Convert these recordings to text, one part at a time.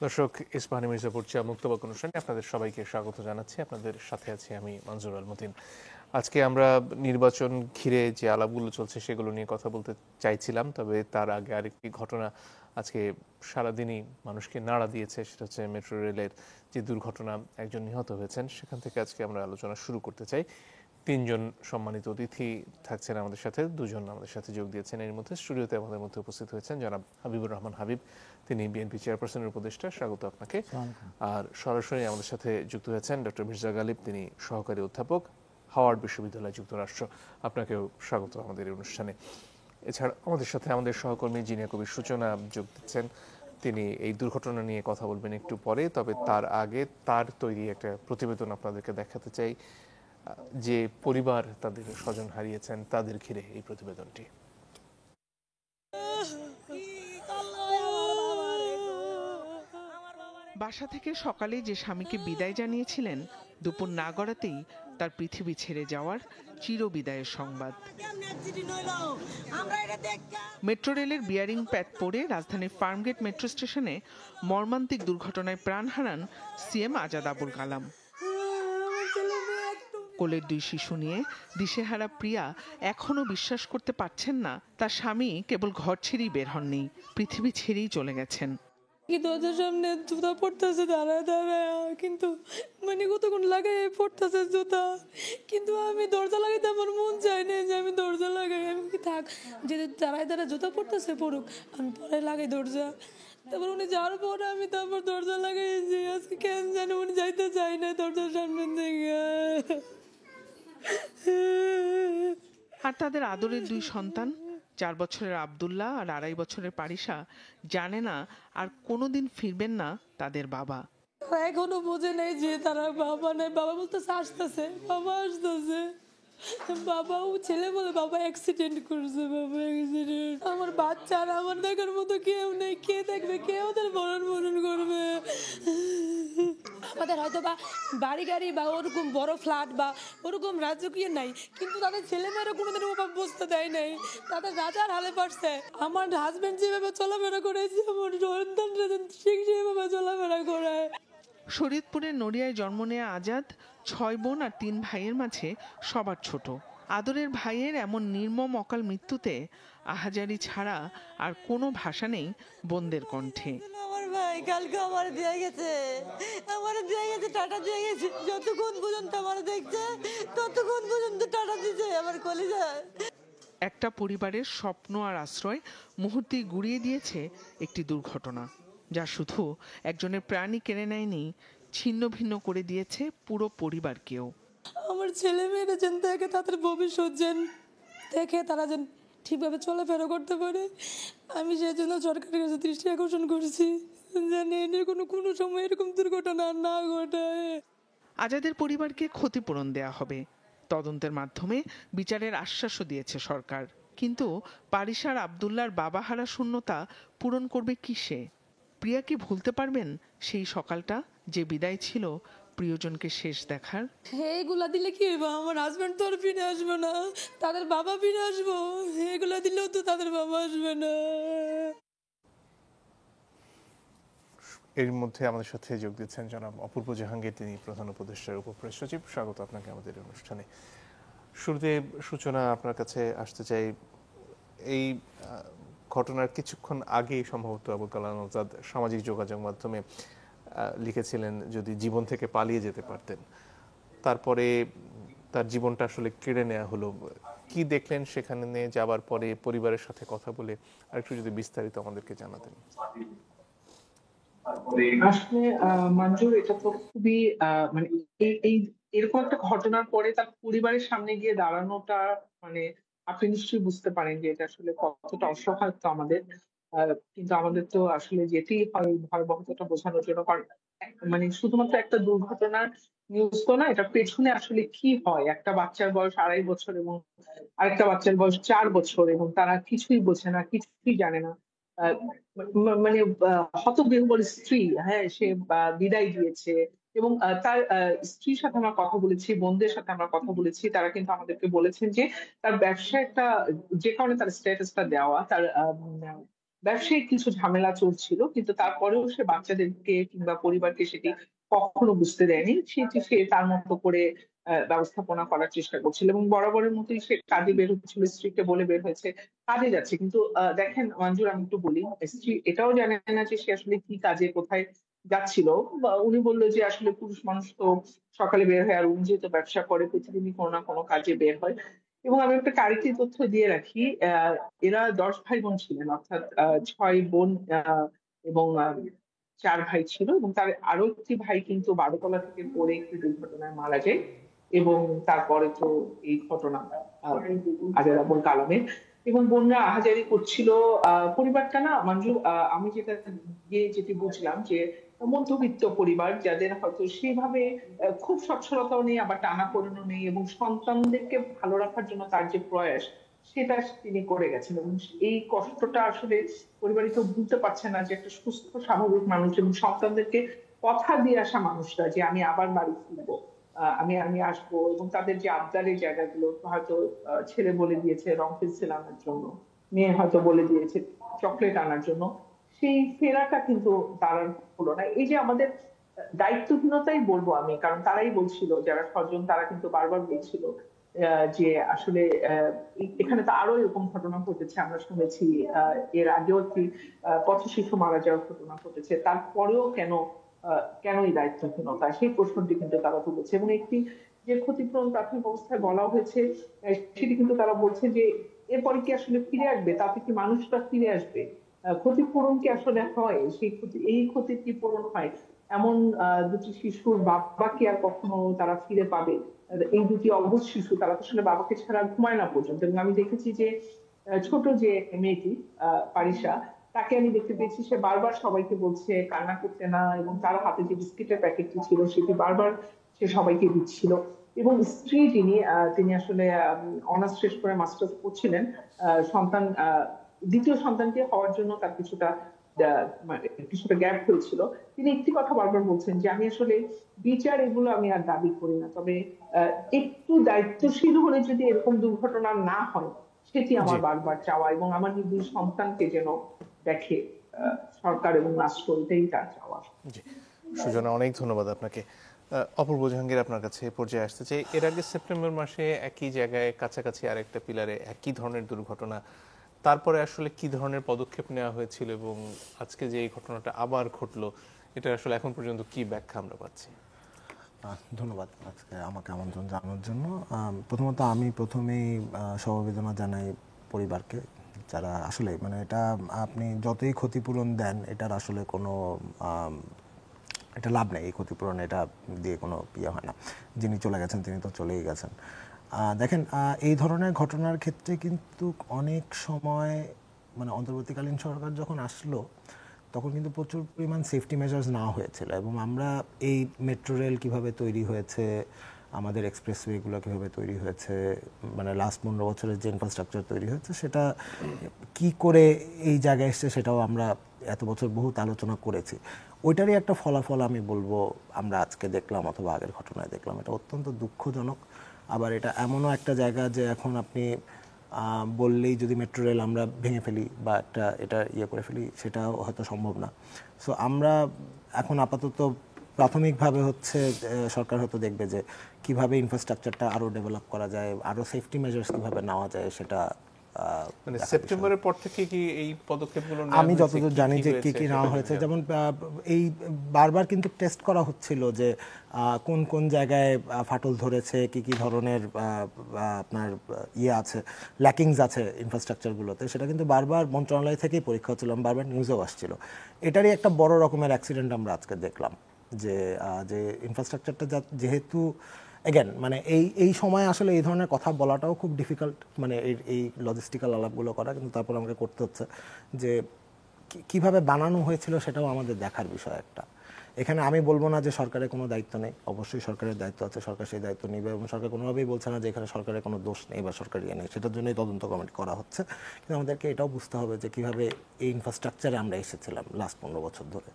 দর্শক, ইস্পাহানি মির্জাপুর চা মুক্তবাক অনুষ্ঠানে আপনাদের সবাইকে স্বাগত জানাচ্ছি। আপনাদের সাথে আছি আমি মনজুর আল মতিন। আজকে আমরা নির্বাচন ঘিরে যে আলাপগুলো চলছে সেগুলো নিয়ে কথা বলতে চাইছিলাম, তবে তার আগে আরেকটি ঘটনা আজকে সারাদিনই মানুষকে নাড়া দিয়েছে। সেটা হচ্ছে মেট্রো রেলের যে দুর্ঘটনা, একজন নিহত হয়েছেন। সেখান থেকে আজকে আমরা আলোচনা শুরু করতে চাই। তিনজন সম্মানিত অতিথি থাকছেন আমাদের সাথে, দুজন আমাদের সাথে যোগ দিয়েছেন। এর মধ্যে স্টুডিওতে আমাদের মধ্যে উপস্থিত হয়েছেন জনাব হাবিবুর রহমান হাবিব, তিনি বিএনপি চেয়ারপারসনের উপদেষ্টা, স্বাগত আপনাকে। আর সরাসরি আমাদের সাথে যুক্ত হয়েছেন ডক্টর মির্জা গালিব, তিনি সহকারী অধ্যাপক, হাওয়ার্ড বিশ্ববিদ্যালয়, যুক্তরাষ্ট্র। আপনাকেও স্বাগত আমাদের এই অনুষ্ঠানে। এছাড়া আমাদের সাথে আমাদের সহকর্মী জিনিয়া কবির সূচনা যোগ দিচ্ছেন, তিনি এই দুর্ঘটনা নিয়ে কথা বলবেন একটু পরে। তবে তার আগে তার তৈরি একটা প্রতিবেদন আপনাদেরকে দেখাতে চাই, যে পরিবার তাদের স্বজন হারিয়েছেন তাদের ঘিরে এই প্রতিবেদনটি। বাসা থেকে সকালে যে স্বামীকে বিদায় জানিয়েছিলেন, দুপুর না গড়াতেই তার পৃথিবী ছেড়ে যাওয়ার চিরবিদায়ের সংবাদ। মেট্রো রেলের বিয়ারিং প্যাড পড়ে রাজধানীর ফার্মগেট মেট্রো স্টেশনে মর্মান্তিক দুর্ঘটনায় প্রাণ হারান সিএম আজাদ আবুল কালাম। কোলের দুই শিশু নিয়ে দিশেহারা প্রিয়া এখনো বিশ্বাস করতে পারছেন না তার স্বামী কেবল ঘর ছেড়েই বের হননি, পৃথিবী ছেড়েই চলে গেছেন। দরজার সামনে জুতা পড়তেছে দাঁড়ায় দাঁড়ায়, কিন্তু মানে কতক্ষণ লাগে পড়তেছে জুতা, কিন্তু আমি দরজা লাগাইতে আমার মন চাই না যে আমি দরজা লাগাই। আমি কি থাক, যে দাঁড়ায় দাঁড়ায় জুতা পড়তেছে পড়ুক, আমি পরে লাগাই দরজা। তারপর উনি যাওয়ার পরে আমি তারপর দরজা লাগাইছি। আজকে কেন জানি উনি যাইতে চাই না দরজার সামনে থেকে। আর তাদের আদরের দুই সন্তান, 4 বছরের আব্দুল্লাহ আর 2.5 বছরের পারিসা, জানে না আর কোনোদিন ফিরবেন না তাদের বাবা। এখনো বোঝে নাই যে তারা বাবা নাই। বাবা বলতেছে আসতেছে, বাবা আসতেছে। বাবাও ছেলে বলে বাবা অ্যাক্সিডেন্ট করছে, বাবা অ্যাক্সিডেন্ট। আমার বাচ্চারা আমার দেখার মতো কেউ নেই, কে দেখবে, কে ওদের ভরণ পোষণ করবে? আমাদের হয়তো বা বাড়ি গাড়ি বা ওরকম বড় ফ্ল্যাট বা ওরকম রাজকীয় নাই, কিন্তু তাদের ছেলেমেয়েরা কোনোদিন অভাব বুঝতে দেয় নাই। তাদের রাজার হালে পারছে। আমার হাজবেন্ড যেভাবে চলাফেরা করেছে, আমার সন্তানরা সেভাবে চলাফেরা করায়। শরীয়তপুরের নড়িয়ায় জন্ম নেয়া আজাদ 6 বোন আর 3 ভাইয়ের মাঝে সবার ছোট। আদরের ভাইয়ের এমন নির্মম অকাল মৃত্যুতে আহাজারি ছাড়া আর কোনো ভাষা নেই বোনদের কণ্ঠে। আমার ভাই কালকে আমার দিয়ে গেছে, আমার দিয়ে গেছে, টাটা দিয়ে গেছে। যতক্ষণ পর্যন্ত আমার দেখছে ততক্ষণ পর্যন্ত টাটা দিছে আমার কলিজায়। একটা পরিবারের স্বপ্ন আর আশ্রয় মুহূর্তেই গুঁড়িয়ে দিয়েছে একটি দুর্ঘটনা, যা শুধু একজনের প্রাণই কেড়ে নেয়নি, ছিন্ন ভিন্ন করে দিয়েছে পুরো পরিবারকেও। আমার ছেলে মেয়েরা যেন দেখে, তাদের ভবিষ্যৎ যেন দেখে, তারা যেন ঠিকভাবে চলাফেরা করতে পারে। আমি সেজন্য সরকারের কাছে দৃষ্টি আকর্ষণ করছি, যেন এর কোনো সময় এরকম দুর্ঘটনা না ঘটায়। আজাদের পরিবারকে ক্ষতিপূরণ দেয়া হবে, তদন্তের মাধ্যমে বিচারের আশ্বাসও দিয়েছে সরকার। কিন্তু পারিসার আব্দুল্লাহর বাবা হারা শূন্যতা পূরণ করবে কিসে? প্রিয়া কি ভুলতে পারবেন সেই সকালটা, যে বিদায় ছিল প্রিয়জনকে শেষ দেখার? এইগুলা দিলে কি হইব? আমার হাজবেন্ড তো আর ফিরে আসবে না, তাদের বাবা ফিরে আসবো। এগুলা দিলেও তো তাদের বাবা আসবে না। এর মধ্যে আমাদের সাথে যোগ দিচ্ছেন জনাব অপূর্ব জাহাঙ্গীর, তিনি প্রধান উপদেষ্টার উপপ্রেস সচিব। স্বাগত আপনাকে আমাদের অনুষ্ঠানে। শুরুতে সূচনা আপনার কাছে আসতে চাই। এই ঘটনার কিছুক্ষণ আগেই সম্ভবত আবুল কালাম আজাদ সামাজিক যোগাযোগ মাধ্যমে লিখেছিলেন যদি জীবন থেকে পালিয়ে যেতে পারতেন। তারপরে তার জীবনটা আসলে কেড়ে নেওয়া হলো। কি দেখলেন সেখানে যাবার পরে, পরিবারের সাথে কথা বলে আরেকটু যদি বিস্তারিত আমাদেরকে জানাতেন। আসলে মঞ্জুর, এটা তো খুবই মানে এই এরকম একটা ঘটনার পরে তার পরিবারের সামনে গিয়ে দাঁড়ানোটা, মানে আপনি নিশ্চয়ই বুঝতে পারেন যে এটা আসলে কতটা অসহায়ত্ব আমাদের। কিন্তু আমাদের তো আসলে যেতেই হয় ভয়াবহতাটা বোঝানোর জন্য, কারণ মানে শুধুমাত্র একটা দুর্ঘটনার নিউজ তো না, এটা পেছনে আসলে কি হয়। একটা বাচ্চার বয়স 2.5 বছর এবং আরেকটা বাচ্চার বয়স 4 বছর, এবং তারা কিছুই বোঝে না, কিছুই জানে না। আহ, মানে হতবিহ্বল স্ত্রী, হ্যাঁ, সে বিদায় দিয়েছে। এবং তার স্ত্রীর সাথে আমরা কথা বলেছি, বোনদের সাথে আমরা কথা বলেছি, তারা কিন্তু আমাদেরকে বলেছেন যে তার ব্যবসা একটা, যে কারণে তার স্ট্যাটাসটা দেওয়া, তার ব্যবসায়িক কিছু ঝামেলা চলছিল, কিন্তু তারপরেও সে বাচ্চাদেরকে কিংবা পরিবারকে সেটি কখনো বুঝতে দেয়নি। সেটি সে তার মতো করে ব্যবস্থাপনা করার চেষ্টা করছিল এবং বরাবরের মতোই সে কাজে বের হচ্ছিল, স্ত্রীকে বলে বের হয়েছে কাজে যাচ্ছে। কিন্তু দেখেন মঞ্জুর, আমি একটু বলি, স্ত্রী এটাও জানে না যে সে আসলে কি কাজে কোথায় যাচ্ছিল। বা উনি বলল যে আসলে পুরুষ মানুষ তো সকালে বের হয়, আর উনি যেহেতু ব্যবসা করে প্রতিদিনই কোনো না কোনো কাজে বের হয়। এবং আমি একটা কারিগরি তথ্য দিয়ে রাখি, এরা 10 ভাই বোন ছিলেন, অর্থাৎ 6 বোন এবং 4 ভাই ছিল, এবং তার আরো একটি ভাই কিন্তু 12 তলা থেকে পড়ে একটি দুর্ঘটনায় মারা যায়। এবং তারপরে তো এই ঘটনা আজের আবুল কালামের। এবং বোনরা আহাজারি করছিল। পরিবারটা না মঞ্জু, আমি যেটি বুঝলাম যে মধ্যবিত্ত পরিবার, যাদের হয়তো সেইভাবে খুব সচ্ছলতাও নেই, আবার টানাপোড়েনও নেই, এবং সন্তানদেরকে ভালো রাখার জন্য তার যে প্রয়াস সেটা তিনি করে গেছেন। এবং এই কষ্টটা আসলে পরিবারে কেউ ভুলতে পারছে না যে একটা সুস্থ স্বাভাবিক মানুষ এবং সন্তানদেরকে কথা দিয়ে আসা মানুষরা যে আমি আবার বাড়ি ফিরবো, আমি আমি আসবো, এবং তাদের যে আবদারের জায়গাগুলো হয়তো ছেলে বলে দিয়েছে রং পেন্সিল আনার জন্য, মেয়ে হয়তো বলে দিয়েছে চকলেট আনার জন্য, সেই ফেরাটা কিন্তু তার আর হলো না। এই যে আমাদের দায়িত্বহীনতাই বলবো আমি, কারণ তারাই বলছিল, যারা স্বজন তারা কিন্তু বারবার বলছিল যে আসলে এখানে তো আরো এরকম ঘটনা ঘটেছে, আমরা শুনেছি এর আগেও একটি পথ শিশু মারা যাওয়ার ঘটনা ঘটেছে, তারপরেও কেন এই দায়িত্বহীনতা, সেই প্রশ্নটি কিন্তু তারা তুলেছে। এবং একটি যে ক্ষতিপূরণ প্রাথমিক অবস্থায় বলা হয়েছে, সেটি কিন্তু তারা বলছে যে এরপরে কি আসলে ফিরে আসবে, তাতে কি মানুষটা ফিরে আসবে, ক্ষতিপূরণ কি আসলে হয়, সেই ক্ষতি, এই ক্ষতির কি পূরণ হয়, এমন দুটি শিশুর বাবা কি আর কখনো তারা ফিরে পাবে? এই দুটি অবুঝ শিশু, তারা তো আসলে বাবাকে ছাড়া ঘুমায় না পর্যন্ত। এবং আমি দেখেছি যে ছোট যে মেয়েটি পারিসা, তাকে আমি দেখতে পেয়েছি সে বারবার সবাইকে বলছে কান্না করতে না, এবং তার হাতে যে বিস্কিটের প্যাকেটটি ছিল সেটি বারবার সে সবাইকে দিচ্ছিল। এবং স্ত্রী তিনি আসলে অনার্স শেষ করে মাস্টার্স করছিলেন। সন্তান দ্বিতীয় সন্তানকে হওয়ার জন্য তার কিছুটা গ্যাপ হয়েছিল। তিনি একটি কথা বারবার বলছেন যে আমি আসলে বিচার এগুলো আমি আর দাবি করি না, তবে একটু দায়িত্বশীল হলে যদি এরকম দুর্ঘটনা না হয় সেটি আমার বারবার চাওয়া, এবং আমার নিজ সন্তানকে যেন দেখে সরকার এবং রাষ্ট্র, এটাই তার চাওয়া। জি, সুজনা, অনেক ধন্যবাদ আপনাকে। অপূর্ব জাহাঙ্গীর, আপনার কাছে এই পর্যায়ে আসতে চাই। এর আগে সেপ্টেম্বর মাসে একই জায়গায় কাছাকাছি আরেকটা পিলারে একই ধরনের দুর্ঘটনা, তারপরে আসলে কি ধরনের পদক্ষেপ নেওয়া হয়েছিল এবং আজকে যে এই ঘটনাটা আবার ঘটলো, এটা আসলে এখন পর্যন্ত কি ব্যাখ্যা আমরা পাচ্ছি? ধন্যবাদ আজকে আমাকে আমন্ত্রণ জানানোর জন্য। প্রথমত আমি প্রথমেই সমবেদনা জানাই পরিবারকে, যারা আসলে মানে এটা আপনি যতই ক্ষতিপূরণ দেন এটার আসলে কোনো এটা লাভ নেই, এই ক্ষতিপূরণ এটা দিয়ে কোনো ইয়ে হয় না। যিনি চলে গেছেন তিনি তো চলেই গেছেন। দেখেন, এই ধরনের ঘটনার ক্ষেত্রে কিন্তু অনেক সময় মানে অন্তর্বর্তীকালীন সরকার যখন আসলো তখন কিন্তু প্রচুর পরিমাণ সেফটি মেজার্স নেওয়া হয়েছিল, এবং আমরা এই মেট্রো রেল কীভাবে তৈরি হয়েছে, আমাদের এক্সপ্রেসওয়েগুলো কীভাবে তৈরি হয়েছে, মানে লাস্ট 15 বছরের যে ইনফ্রাস্ট্রাকচার তৈরি হয়েছে সেটা কি করে এই জায়গায় এসছে সেটাও আমরা এত বছর বহুত আলোচনা করেছি। ওইটারই একটা ফলাফল আমি বলবো আমরা আজকে দেখলাম অথবা আগের ঘটনায় দেখলাম। এটা অত্যন্ত দুঃখজনক। আবার এটা এমনও একটা জায়গা যে এখন আপনি বললেই যদি মেট্রো রেল আমরা ভেঙে ফেলি বা এটা ইয়ে করে ফেলি সেটাও হয়তো সম্ভব না। সো আমরা এখন আপাতত প্রাথমিকভাবে হচ্ছে সরকার হয়তো দেখবে যে কিভাবে ইনফ্রাস্ট্রাকচারটা আরও ডেভেলপ করা যায়, আরও সেফটি মেজার্স কীভাবে নেওয়া যায় সেটা। মানে সেপ্টেম্বরের পর থেকে কি এই পদক্ষেপগুলো আমি যতদূর জানি যে কি কি নেওয়া হয়েছে, যেমন এই বারবার কিন্তু টেস্ট করা হচ্ছিল যে কোন কোন জায়গায় ফাটল ধরেছে, কি কি ধরনের আপনার ইয়ে আছে, ল্যাকিংস আছে ইনফ্রাস্ট্রাকচারগুলোতে, সেটা কিন্তু বারবার মন্ত্রণালয় থেকেই পরীক্ষা হচ্ছিল, বারবার নিউজেও আসছিল। এটারই একটা বড় রকমের অ্যাক্সিডেন্ট আমরা আজকে দেখলাম যে ইনফ্রাস্ট্রাকচারটা যেহেতু এগেন মানে এই সময় আসলে এই ধরনের কথা বলাটাও খুব ডিফিকাল্ট, মানে এই লজিস্টিক্যাল আলাপগুলো করা, কিন্তু তারপর আমাকে করতে হচ্ছে যে কিভাবে বানানো হয়েছিল সেটাও আমাদের দেখার বিষয় একটা। এখানে আমি বলবো না যে সরকারের কোনো দায়িত্ব নেই, অবশ্যই সরকারের দায়িত্ব আছে, সরকার সেই দায়িত্ব নেবে, এবং সরকার কোনোভাবেই বলছে না যে এখানে সরকারের কোনো দোষ নেই বা সরকার ইয়ে নেই, সেটার জন্যই তদন্ত কমিটি করা হচ্ছে। কিন্তু আমাদেরকে এটাও বুঝতে হবে যে কীভাবে এই ইনফ্রাস্ট্রাকচারে আমরা এসেছিলাম লাস্ট 15 বছর ধরে।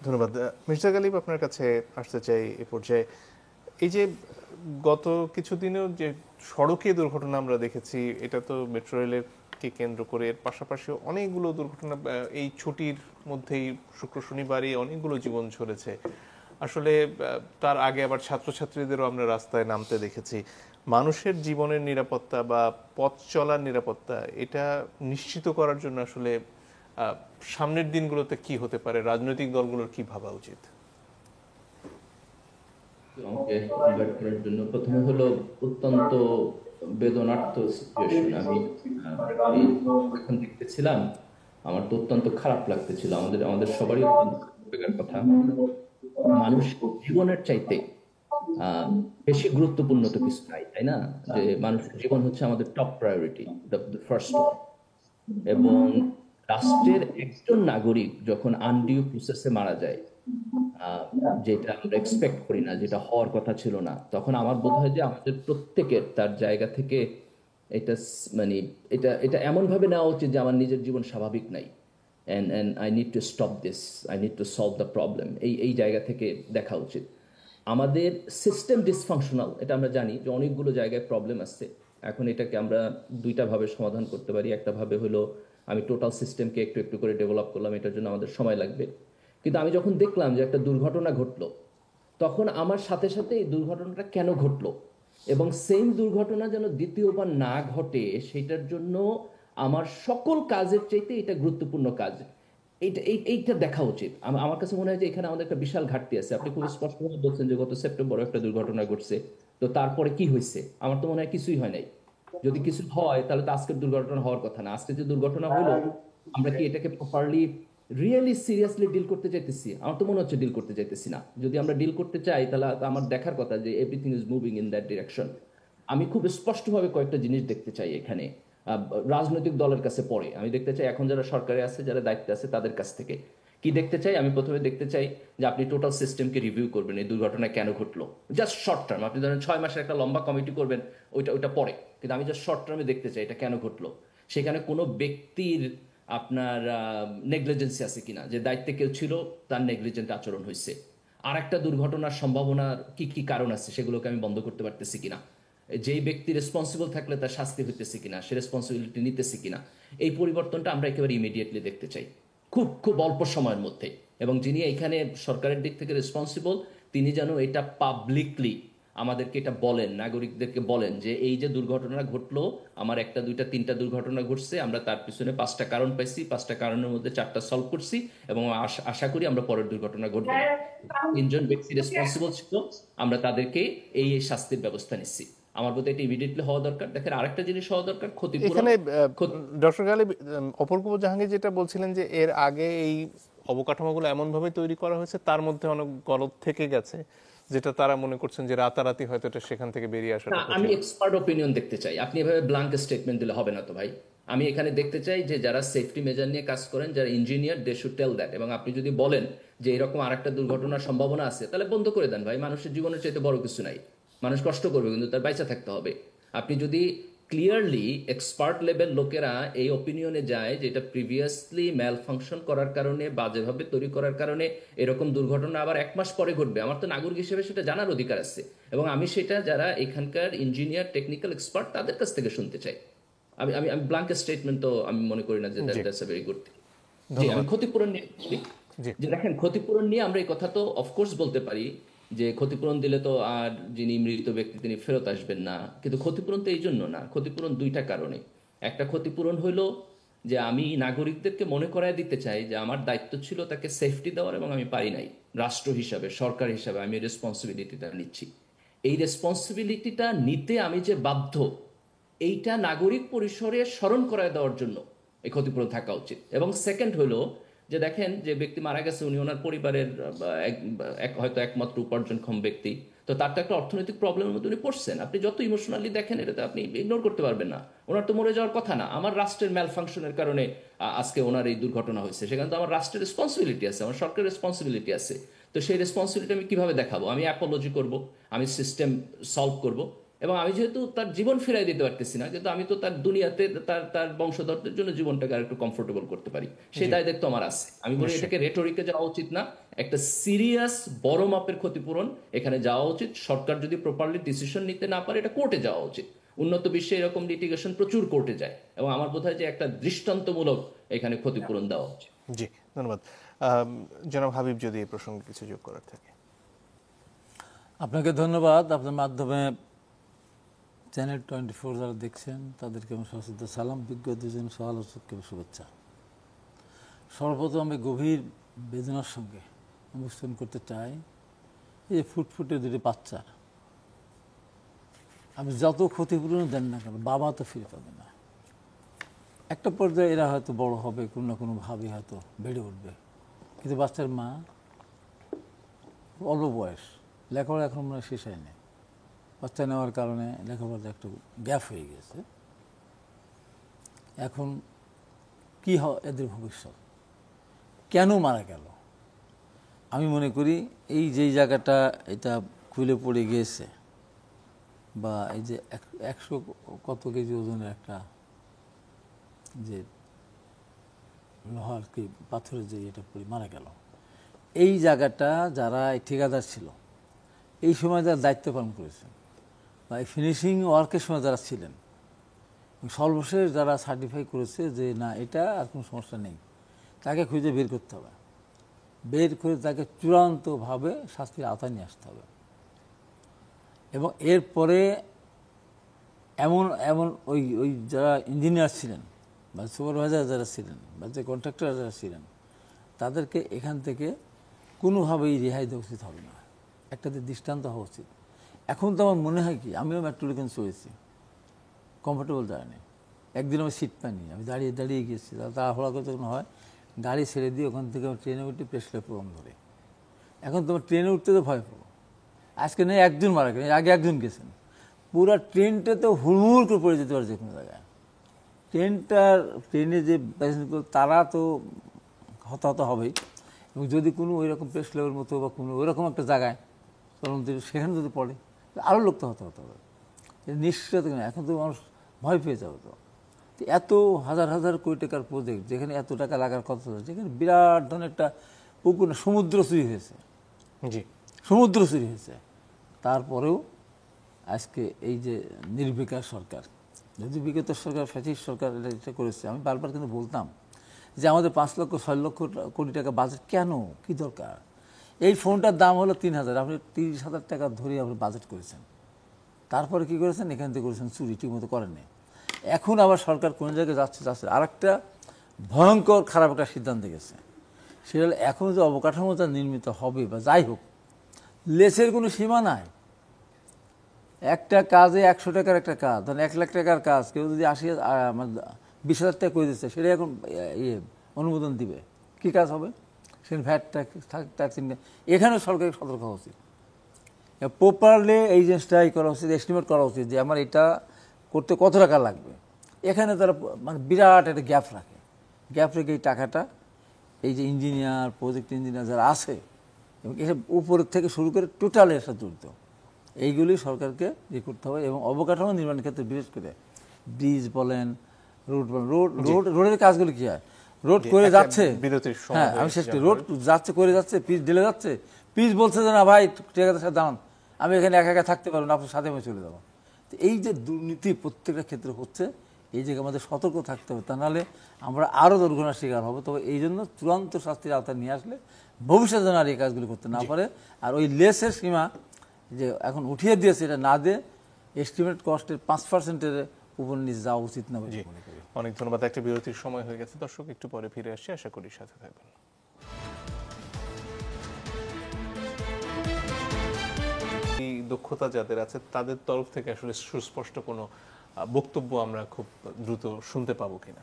ধন্যবাদ। মির্জা গালিব, আপনার কাছে আসতে চাই এ পর্যায়ে। এই যে গত কিছুদিনেও যে সড়কে দুর্ঘটনা আমরা দেখেছি, এটা তো মেট্রো রেলের ঈদকে কেন্দ্র করে, এর পাশাপাশি অনেকগুলো দুর্ঘটনা এই ছুটির মধ্যেই শুক্র শনিবারই অনেকগুলো জীবন ঝরেছে। আসলে তার আগে আবার ছাত্রছাত্রীদেরও আমরা রাস্তায় নামতে দেখেছি। মানুষের জীবনের নিরাপত্তা বা পথ চলার নিরাপত্তা এটা নিশ্চিত করার জন্য আসলে সামনের দিনগুলোতে কি হতে পারে, রাজনৈতিক দলগুলোর কি ভাবা উচিত? আমাকে ইনভাইট করার জন্য প্রথমে হলো অত্যন্ত বেদনার্থ সিচুয়েশন। আমি এখন দেখতেছিলাম, আমার তো অত্যন্ত খারাপ লাগতেছিল। আমাদের আমাদের সবারই অত্যন্ত কথা। মানুষ জীবনের চাইতে বেশি গুরুত্বপূর্ণ তো কিছু নাই, তাই না? যে মানুষের জীবন হচ্ছে আমাদের top priority, the first one. এবং রাষ্ট্রের একজন নাগরিক যখন আনডিউ প্রসেসে মারা যায়, যেটা আমরা এক্সপেক্ট করি না, যেটা হওয়ার কথা ছিল না, তখন আমার বোধ হয় যে আমাদের প্রত্যেকের তার জায়গা থেকে এটা মানে এটা এটা এমন ভাবে নেওয়া উচিত যে আমার নিজের জীবন স্বাভাবিক নাই, and I need to stop this, I need to solve the problem, এই জায়গা থেকে দেখা উচিত। আমাদের সিস্টেম ডিসফাংশনাল, এটা আমরা জানি যে অনেকগুলো জায়গায় প্রবলেম আসছে। এখন এটাকে আমরা দুইটা ভাবে সমাধান করতে পারি। একটা ভাবে হলো আমি টোটাল সিস্টেমকে একটু একটু করে ডেভেলপ করলাম, এটার জন্য আমাদের সময় লাগবে। কিন্তু আমি যখন দেখলাম যে একটা দুর্ঘটনা ঘটলো, তখন আমার সাথে সাথে এই দুর্ঘটনাটা কেন ঘটলো এবং সেম দুর্ঘটনা যেন দ্বিতীয়বার না ঘটে, সেটার জন্য আমার সকল কাজের চাইতে এটা গুরুত্বপূর্ণ কাজ, এইটা দেখা উচিত। আমার কাছে মনে হয় যে এখানে আমাদের একটা বিশাল ঘাটতি আছে। আপনি খুব স্পষ্টভাবে বলছেন যে গত সেপ্টেম্বরে একটা দুর্ঘটনা ঘটছে, তো তারপরে কি হয়েছে? আমার তো মনে হয় কিছুই হয় নাই। যদি কিছু হয় তাহলে তো আজকের দুর্ঘটনা হওয়ার কথা না। আজকে যে দুর্ঘটনা হলো, আমরা কি এটাকে প্রপারলি রিয়েলি সিরিয়াসলি ডিল করতে চাইতেছি? আমার তো মনে হচ্ছে ডিল করতে চাইতেছি না। যদি আমরা ডিল করতে চাই তাহলে আমার দেখার কথা যে everything is moving in that direction. আমি খুব স্পষ্টভাবে কয়েকটা জিনিস দেখতে চাই এখানে। রাজনৈতিক দলের কাছে পরে আমি দেখতে চাই এখন যারা সরকারে আছে, যারা দায়িত্বে আছে, তাদের কাছ থেকে কি দেখতে চাই? আমি প্রথমে দেখতে চাই যে আপনি টোটাল সিস্টেমকে রিভিউ করবেন, এই দুর্ঘটনা কেন ঘটলো, জাস্ট শর্ট টার্ম। আপনি ধরেন 6 মাসের একটা লম্বা কমিটি করবেন, ওইটা পরে, কিন্তু আমি জাস্ট শর্ট টার্মে দেখতে চাই এটা কেন ঘটলো। সেখানে কোনো ব্যক্তির আপনার নেগলিজেন্সি আছে কিনা, যে দায়িত্বে কেউ ছিল তার নেগলিজেন্ট আচরণ হয়েছে। আর একটা দুর্ঘটনার সম্ভাবনার কি কি কারণ আছে সেগুলোকে আমি বন্ধ করতে পারতেছি কিনা, যেই ব্যক্তি রেসপন্সিবল থাকলে তার শাস্তি হইতেছে কিনা, সে রেসপন্সিবিলিটি নিতেছে কিনা। এই পরিবর্তনটা আমরা একেবারে ইমিডিয়েটলি দেখতে চাই, খুব খুব অল্প সময়ের মধ্যে। এবং যিনি এখানে সরকারের দিক থেকে রেসপন্সিবল, তিনি যেন এটা পাবলিকলি আমাদেরকে এটা বলেন, নাগরিকদেরকে বলেন যে এই যে দুর্ঘটনা ঘটলো, আমার 1টা 2টা 3টা দুর্ঘটনা ঘটছে, আমরা তার পিছনে 5টা কারণ পাইছি, 5টা কারণের মধ্যে 4টা সলভ করছি, এবং আশা করি আমরা পরের দুর্ঘটনা ঘটবে না। 3জন ব্যক্তি রেসপন্সিবল ছিল, আমরা তাদেরকে এই শাস্তির ব্যবস্থা নিচ্ছি। আমার বোধহয় এটা ইমিডিয়েটলি হওয়া দরকার। দেখেন আরেকটা জিনিস হওয়া দরকার, এখানে ডক্টর গালিব, অপর কুমার জাহাঙ্গীর যেটা বলছিলেন যে এর আগে এই অবকাঠামোগুলো এমনভাবে তৈরি করা হয়েছে, তার মধ্যে অনেক গলদ থেকে গেছে, যেটা তারা মনে করছেন যে রাতারাতি হয়তো এটা সেখান থেকে বেরিয়ে আসা। আমি এক্সপার্ট ওপিনিয়ন দেখতে চাই। আপনি এভাবে ব্ল্যাঙ্ক স্টেটমেন্ট দিলে হবে না তো ভাই। আমি এখানে দেখতে চাই যে যারা সেফটি মেজার নিয়ে কাজ করেন, যারা engineer, they should tell that. এবং আপনি যদি বলেন যে এরকম আরেকটা দুর্ঘটনার সম্ভাবনা আছে, তাহলে বন্ধ করে দেন ভাই। মানুষের জীবনের চাইতে বড় কিছু নাই। মানুষ কষ্ট করবে কিন্তু তার বাইচা থাকতে হবে। আপনি যদি ক্লিয়ারলি এক্সপার্ট লেভেল লোকেরা এই অপিনিয়নে যায় যে এটা প্রিভিয়াসলি ম্যাল ফাংশন করার কারণে, বাজেভাবে তৈরি করার কারণে এরকম দুর্ঘটনা আবার 1 মাস পরে ঘটবে, আমার তো নাগরিক হিসেবে সেটা জানার অধিকার আছে, এবং আমি সেটা যারা এখানকার ইঞ্জিনিয়ার, টেকনিক্যাল এক্সপার্ট, তাদের কাছ থেকে শুনতে চাই। আমি আমি আমি ব্ল্যাঙ্ক স্টেটমেন্ট তো আমি মনে করি না যে that's a very good thing. জি, আমি ক্ষতিপূরণ নিয়ে যে দেখেন, ক্ষতিপূরণ নিয়ে আমরা এই কথা তো অফকোর্স বলতে পারি যে ক্ষতিপূরণ দিলে তো আর যিনি মৃত ব্যক্তি তিনি ফেরত আসবেন না, কিন্তু ক্ষতিপূরণ তো এই জন্য না। ক্ষতিপূরণ 2টা কারণে। একটা ক্ষতিপূরণ হলো যে আমি নাগরিকদেরকে মনে করায় দিতে চাই যে আমার দায়িত্ব ছিল তাকে সেফটি দেওয়ার, এবং আমি পারি নাই। রাষ্ট্র হিসাবে, সরকার হিসাবে আমি রেসপন্সিবিলিটিটা নিচ্ছি। এই রেসপন্সিবিলিটিটা নিতে আমি যে বাধ্য, এইটা নাগরিক পরিসরে স্মরণ করায় দেওয়ার জন্য এই ক্ষতিপূরণ থাকা উচিত। এবং সেকেন্ড হলো যে দেখেন, যে ব্যক্তি মারা গেছে উনি ওনার পরিবারের হয়তো একমাত্র উপার্জনক্ষম ব্যক্তি, তো তার তো একটা অর্থনৈতিক প্রবলেমের মধ্যে উনি পড়ছেন। আপনি যত ইমোশনালি দেখেন, এটাতে আপনি ইগনোর করতে পারবেন না। ওনার তো মরে যাওয়ার কথা না। আমার রাষ্ট্রের ম্যাল ফাংশনের কারণে আজকে ওনার এই দুর্ঘটনা হয়েছে, সেখানে তো আমার রাষ্ট্রের রেসপন্সিবিলিটি আছে, আমার সরকারের রেসপন্সিবিলিটি আছে। তো সেই রেসপন্সিবিলিটি আমি কিভাবে দেখাবো? আমি অ্যাপোলজি করব, আমি সিস্টেম সলভ করব, এবং আমি যেহেতু তার জীবন ফিরাই দিতে পারতেছি না, কিন্তু আমি তো তার দুনিয়াতে তার বংশধরদের জন্য জীবনটাকে আর একটু কমফোর্টেবল করতে পারি, সেই দায় দায়িত্ব আমার আছে। আমি বলি এটাকে রেটরিকে যাওয়া উচিত না, একটা সিরিয়াস বড় মাপের ক্ষতিপূরণ এখানে যাওয়া উচিত। সরকার যদি প্রপারলি ডিসিশন নিতে না পারে, এটা কোর্টে যাওয়া উচিত। উন্নত বিশ্বে এরকম লিটিগেশন প্রচুর কোর্টে যায়, এবং আমার বোধ হয় যে একটা দৃষ্টান্তমূলক এখানে ক্ষতিপূরণ দেওয়া উচিত। জি, ধন্যবাদ। জনাব হাবিব, যদি এই প্রসঙ্গে কিছু যোগ করার থাকে। আপনাকে ধন্যবাদ। আপনার মাধ্যমে চ্যানেল 24 যারা দেখছেন তাদেরকে আমি সশ্রদ্ধ সালাম, বিজ্ঞ দুজন সহ-আলোচককে শুভেচ্ছা। সর্বপ্রথম আমি গভীর বেদনার সঙ্গে অনুষ্ঠান করতে চাই এই যে ফুটফুটে দুটি বাচ্চা, আমি যত ক্ষতিপূরণ দেন না কেন বাবা তো ফিরে পাবে না। একটা পর্যায়ে এরা হয়তো বড় হবে, কোনো না কোনোভাবে হয়তো বেড়ে উঠবে, কিন্তু বাচ্চার মা অল্প বয়স, লেখাপড়া এখন মনে হয় শেষ হয়নি, বাচ্চা নেওয়ার কারণে লেখাপড়াতে একটু গ্যাপ হয়ে গেছে। এখন কি হয় এদের ভবিষ্যৎ, কেন মারা গেল? আমি মনে করি এই যেই জায়গাটা এটা খুলে পড়ে গিয়েছে, বা এই যে 100 কত কেজি ওজনের একটা যে লোহার কি পাথরের যে এটা পড়ে মারা গেল, এই জায়গাটা যারা ঠিকাদার ছিল এই সময় যারা দায়িত্ব পালন করেছেন, বা এই ফিনিশিং ওয়ার্কের সময় যারা ছিলেন, সর্বশেষ যারা সার্টিফাই করেছে যে না এটা আর কোনো সমস্যা নেই, তাকে খুঁজে বের করতে হবে, বের করে তাকে চূড়ান্তভাবে শাস্তির আওতায় নিয়ে আসতে হবে। এবং এরপরে এমন এমন ওই ওই যারা ইঞ্জিনিয়ার ছিলেন বা সুপারভাইজার যারা ছিলেন বা যে কন্ট্রাক্টর যারা ছিলেন, তাদেরকে এখান থেকে কোনোভাবেই রেহাই দেওয়া উচিত হবে না, একটা দৃষ্টান্ত হওয়া উচিত। এখন তো আমার মনে হয় কি, আমিও মেট্রোলিকেন চলেছি, কমফোর্টেবল জার্নি, একদিন আমি সিট পাইনি, আমি দাঁড়িয়ে দাঁড়িয়ে গিয়েছি, তাড়াহুড়া করে যখন হয় গাড়ি ছেড়ে দিয়ে ওখান থেকে আমি ট্রেনে উঠে প্রেস ক্লাব প্রোগ্রাম ধরে। এখন তোমার ট্রেনে উঠতে তো ভয় পাবো, আজকে নেই একজন মারা গেছে, আগে একজন গেছেন, পুরো ট্রেনটা তো হুড়মুড় করে পড়ে যেতে পারে যে কোনো জায়গায়। ট্রেনে যে প্যাসেঞ্জারগুলো তারা তো হতাহত হবেই, এবং যদি কোনো ওই রকম প্রেস ক্লাবের মতো বা কোনো ওই রকম একটা জায়গায় চলন্ত সেখানে যদি পড়ে আরও লোক তো হতাহত হবে, নিশ্চিত না। এখন তো মানুষ ভয় পেয়ে যাবে। তো এত হাজার হাজার কোটি টাকার প্রজেক্ট, যেখানে এত টাকা লাগার কথা, যেখানে বিরাট ধরনের একটা পুকুর, সমুদ্র চুরি হয়েছে, জি, সমুদ্র চুরি হয়েছে, তারপরেও আজকে এই যে নির্বিকার সরকার, যদি বিগত সরকার ফ্যাসিস্ট সরকার এটা করেছে, আমি বারবার কিন্তু বলতাম যে আমাদের 5 লক্ষ 6 লক্ষ কোটি টাকা বাজেট কেন, কি দরকার? এই ফোনটার দাম হলো 3,000, আপনি 30,000 টাকা ধরে আপনি বাজেট করেছেন, তারপরে কি করেছেন, এখান থেকে করেছেন চুরি, ঠিক মতো করেননি। এখন আবার সরকার কোন জায়গায় যাচ্ছে আর একটা ভয়ঙ্কর খারাপ একটা সিদ্ধান্ত গেছে, সেটা হলো এখন যে অবকাঠামোটা নির্মিত হবে বা যাই হোক, লেসের কোনো সীমা নাই। একটা কাজে 100 টাকার একটা কাজ, ধরেন 1 লাখ টাকার কাজ কেউ যদি 20,000 টাকা করে দিচ্ছে, সেটা এখন অনুমোদন দিবে, কি কাজ হবে? সেখানে ভ্যাট ট্যাক্স, এখানেও সরকারের সতর্ক হওয়া উচিত, প্রপারলি এই জিনিসটাই করা উচিত, এস্টিমেট করা উচিত যে আমার এটা করতে কত টাকা লাগবে। এখানে তারা মানে বিরাট একটা গ্যাপ রাখে, গ্যাপ রেখে এই টাকাটা এই যে ইঞ্জিনিয়ার, প্রজেক্ট ইঞ্জিনিয়ার যারা আছে, এবং এসব উপরের থেকে শুরু করে টোটাল এর সাথে জড়িত, এইগুলি সরকারকে ইয়ে করতে হবে। এবং অবকাঠামো নির্মাণের ক্ষেত্রে বিশেষ করে ব্রিজ বলেন, রোড বলেন, রোডের কাজগুলো কি হয়, রোড করে যাচ্ছে, হ্যাঁ আমি শেষ করি, রোড যাচ্ছে করে যাচ্ছে, পিচ ঢেলে যাচ্ছে, পিচ বলছে যে না ভাই ঠিকাদারের সাথে দাঁড়ান, আমি এখানে একা একা থাকতে পারবো না, আপনার সাথে আমি চলে যাবো। তো এই যে দুর্নীতি প্রত্যেকটা ক্ষেত্রে হচ্ছে, এই জায়গায় আমাদের সতর্ক থাকতে হবে, তা নাহলে আমরা আরও দুর্ঘটনার শিকার হবো। তবে এই জন্য চূড়ান্ত শাস্তির আওতায় নিয়ে আসলে ভবিষ্যতে যেন আর এই কাজগুলি করতে না পারে। আর ওই লেসের সীমা যে এখন উঠিয়ে দিয়েছে, এটা না দিয়ে এস্টিমেট কস্টের 5%-এর উপর নিচে যাওয়া উচিত না বলে মনে করি। অনেক ধন্যবাদ। একটা বিরতির সময় হয়ে গেছে দর্শক, একটু পরে ফিরে আসছি, আশা করি সাথে থাকবেন। এই দক্ষতা যাদের আছে তাদের তরফ থেকে আসলে সুস্পষ্ট কোনো বক্তব্য আমরা খুব দ্রুত শুনতে পাবো কিনা?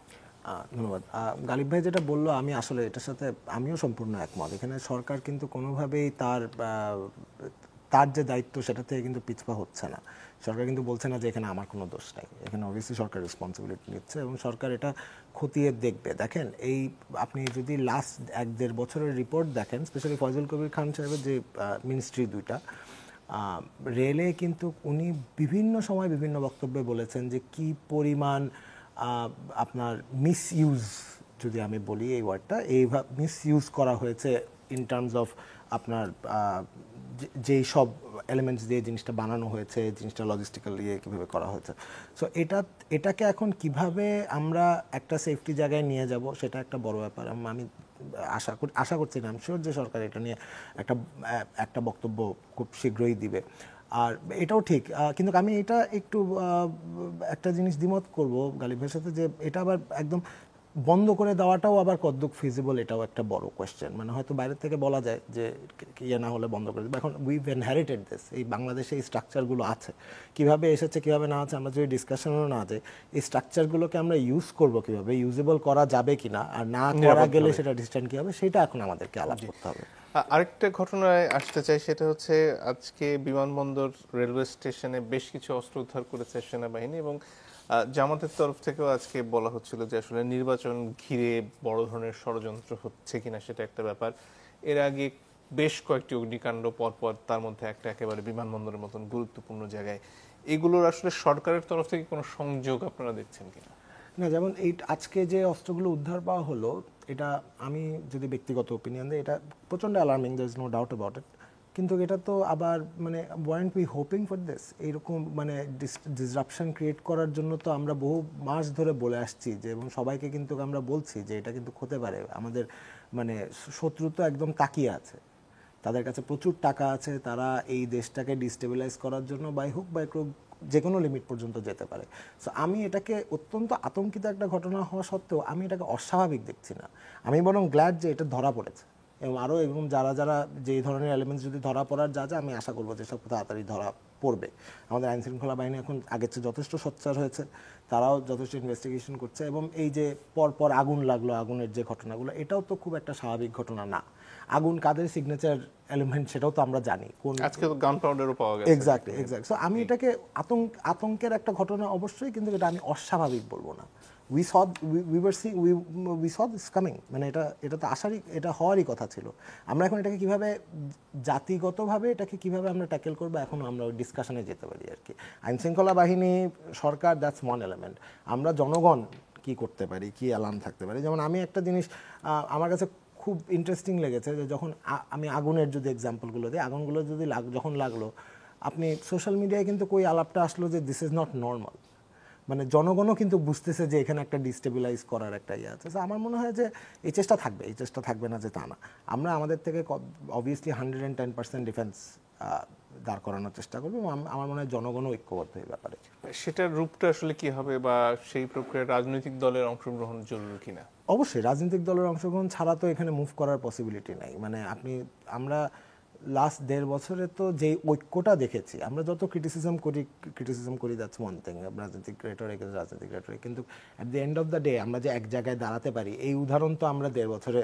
ধন্যবাদ। গালিব ভাই যেটা বললো, আমি আসলে এটার সাথে আমিও সম্পূর্ণ একমত। এখানে সরকার কিন্তু কোনোভাবেই তার যে দায়িত্ব সেটা থেকে কিন্তু পিছপা হচ্ছে না। সরকার কিন্তু বলছে না যে এখানে আমার কোনো দোষ নাই, এখানে অবভিয়াসলি সরকার রেসপন্সিবিলিটি নিচ্ছে এবং সরকার এটা খতিয়ে দেখবে। দেখেন, এই আপনি যদি লাস্ট 1-1.5 বছরের রিপোর্ট দেখেন, স্পেশালি ফয়জুল কবির খান সাহেবের যে মিনিস্ট্রি দুইটা, রেলে কিন্তু উনি বিভিন্ন সময় বিভিন্ন বক্তব্যে বলেছেন যে কি পরিমাণ আপনার মিসইউজ, যদি আমি বলি এই ওয়ার্ডটা, এইভাবে মিসইউজ করা হয়েছে ইন টার্মস অফ আপনার যেই সব এলিমেন্টস দিয়ে জিনিসটা বানানো হয়েছে, জিনিসটা লজিস্টিক্যাল দিয়ে কীভাবে করা হয়েছে। সো এটাকে এখন কিভাবে আমরা একটা সেফটি জায়গায় নিয়ে যাব সেটা একটা বড় ব্যাপার। আমি আশা করছি না, আমি শিওর যে সরকার এটা নিয়ে একটা বক্তব্য খুব শীঘ্রই দিবে। আর এটাও ঠিক, কিন্তু আমি এটা একটু একটা জিনিস দ্বিমত করব গালিব ভাইয়ের সাথে, যে এটা আবার একদম বন্ধ করে দেওয়াটাও আবার কতদূর ফিজিবল এটাও একটা বড় কোয়েশ্চেন। মানে হয়তো বাইরের থেকে বলা যায় যে ইয়ে না হলে বন্ধ করে দেবে। এখন উইভ ইনহেরিটেড দিস, এই বাংলাদেশে এই স্ট্রাকচারগুলো আছে, কিভাবে এসেছে কিভাবে না আছে আমরা যদি ডিসকাশনও না যায়, এই স্ট্রাকচারগুলোকে আমরা ইউজ করব কিভাবে, ইউজেবল করা যাবে কিনা, আর না করা গেলে সেটা ডিসটেন্ট কী হবে, সেটা এখন আমাদেরকে আলাপ করতে হবে। আরেকটা ঘটনায় আসতে চাই, সেটা হচ্ছে আজকে বিমানবন্দর রেলওয়ে স্টেশনে বেশ কিছু অস্ত্র উদ্ধার করেছে সেনাবাহিনী, এবং জামাতের তরফ থেকেও আজকে বলা হচ্ছিল যে আসলে নির্বাচন ঘিরে বড় ধরনের ষড়যন্ত্র হচ্ছে কিনা সেটা একটা ব্যাপার। এর আগে বেশ কয়েকটি অগ্নিকাণ্ড পরপর, তার মধ্যে একটা একেবারে বিমানবন্দরের মতন গুরুত্বপূর্ণ জায়গায়। এগুলোর আসলে সরকারের তরফ থেকে কোনো সংযোগ আপনারা দেখছেন কিনা? না, যেমন এই আজকে যে অস্ত্রগুলো উদ্ধার পাওয়া হলো, এটা আমি যদি ব্যক্তিগত ওপিনিয়ন দিই, এটা প্রচণ্ড alarming, there is no doubt about it. কিন্তু এটা তো আবার মানে weren't we hoping for this, এইরকম মানে ডিসরাপশন ক্রিয়েট করার জন্য তো আমরা বহু মাস ধরে বলে আসছি যে, এবং সবাইকে কিন্তু আমরা বলছি যে এটা কিন্তু হতে পারে। আমাদের মানে শত্রু তো একদম তাকিয়ে আছে, তাদের কাছে প্রচুর টাকা আছে, তারা এই দেশটাকে ডিস্টেবিলাইজ করার জন্য বাই হুক বাই ক্রুক যে কোনো লিমিট পর্যন্ত যেতে পারে। সো আমি এটাকে অত্যন্ত আতঙ্কিত একটা ঘটনা হওয়া সত্ত্বেও আমি এটাকে অস্বাভাবিক দেখছি না। আমি বরং গ্ল্যাড যে এটা ধরা পড়েছে, এবং আরও এবং যারা যে ধরনের এলিমেন্টস যদি ধরা পড়ার যা আমি আশা করবো যে সব তাড়াতাড়ি ধরা পড়বে। আমাদের আইনশৃঙ্খলা বাহিনী এখন আগের চেয়ে যথেষ্ট সোচ্চার হয়েছে, তারাও যথেষ্ট ইনভেস্টিগেশন করছে, এবং এই যে পরপর আগুন লাগলো, আগুনের যে ঘটনাগুলো, এটাও তো খুব একটা স্বাভাবিক ঘটনা না। আগুন কাদের সিগনেচার এলিমেন্ট সেটাও তো আমরা জানি, কোন আজকে তো গান পাউডারও পাওয়া গেছে। এক্স্যাক্টলি। সো আমি এটাকে আতঙ্কের একটা ঘটনা অবশ্যই, কিন্তু এটা আমি অস্বাভাবিক বলবো না। উই স দিস কামিং, মানে এটা তো এটা হওয়ারই কথা ছিল। আমরা এখন এটাকে কিভাবে জাতিগতভাবে এটাকে কিভাবে আমরা ট্যাকেল করবো, এখন আমরা ওই ডিসকাশনে যেতে পারি আর কি। আইনশৃঙ্খলা বাহিনী, সরকার, দ্যাটস ওয়ান এলিমেন্ট। আমরা জনগণ কি করতে পারি, কি অ্যালার্ম থাকতে পারি। যেমন আমি একটা জিনিস আমার কাছে খুব ইন্টারেস্টিং লেগেছে, যে যখন আমি আগুনের যদি এক্সাম্পলগুলো দিই, আগুনগুলো যদি যখন লাগলো, আপনি সোশ্যাল মিডিয়ায় কিন্তু কই আলাপটা আসলো যে দিস ইজ নট নর্মাল, মানে জনগণও কিন্তু বুঝতেছে যে এখানে একটা ডিস্টেবিলাইজ করার একটা ইয়ে আছে। আমার মনে হয় যে এই চেষ্টা থাকবে না যে তা না। আমরা আমাদের থেকে অবভিয়াসলি 110% ডিফেন্স দাঁড় করানোর চেষ্টা করবো, এবং আমার মনে হয় জনগণও ঐক্যবদ্ধ এই ব্যাপারে। সেটার রূপটা আসলে কি হবে, বা সেই প্রক্রিয়ায় রাজনৈতিক দলের অংশগ্রহণ জরুরি কিনা? অবশ্যই রাজনৈতিক দলের অংশগ্রহণ ছাড়া তো এখানে মুভ করার পসিবিলিটি নাই। মানে আমরা লাস্ট 1.5 বছরে তো যেই ঐক্যটা দেখেছি, আমরা যত ক্রিটিসিজম করি দ্যাটস ওয়ান থিং, রাজনৈতিক রেটরিক, কিন্তু at the end of the day আমরা যে এক জায়গায় দাঁড়াতে পারি, এই উদাহরণ তো আমরা 1.5 বছরে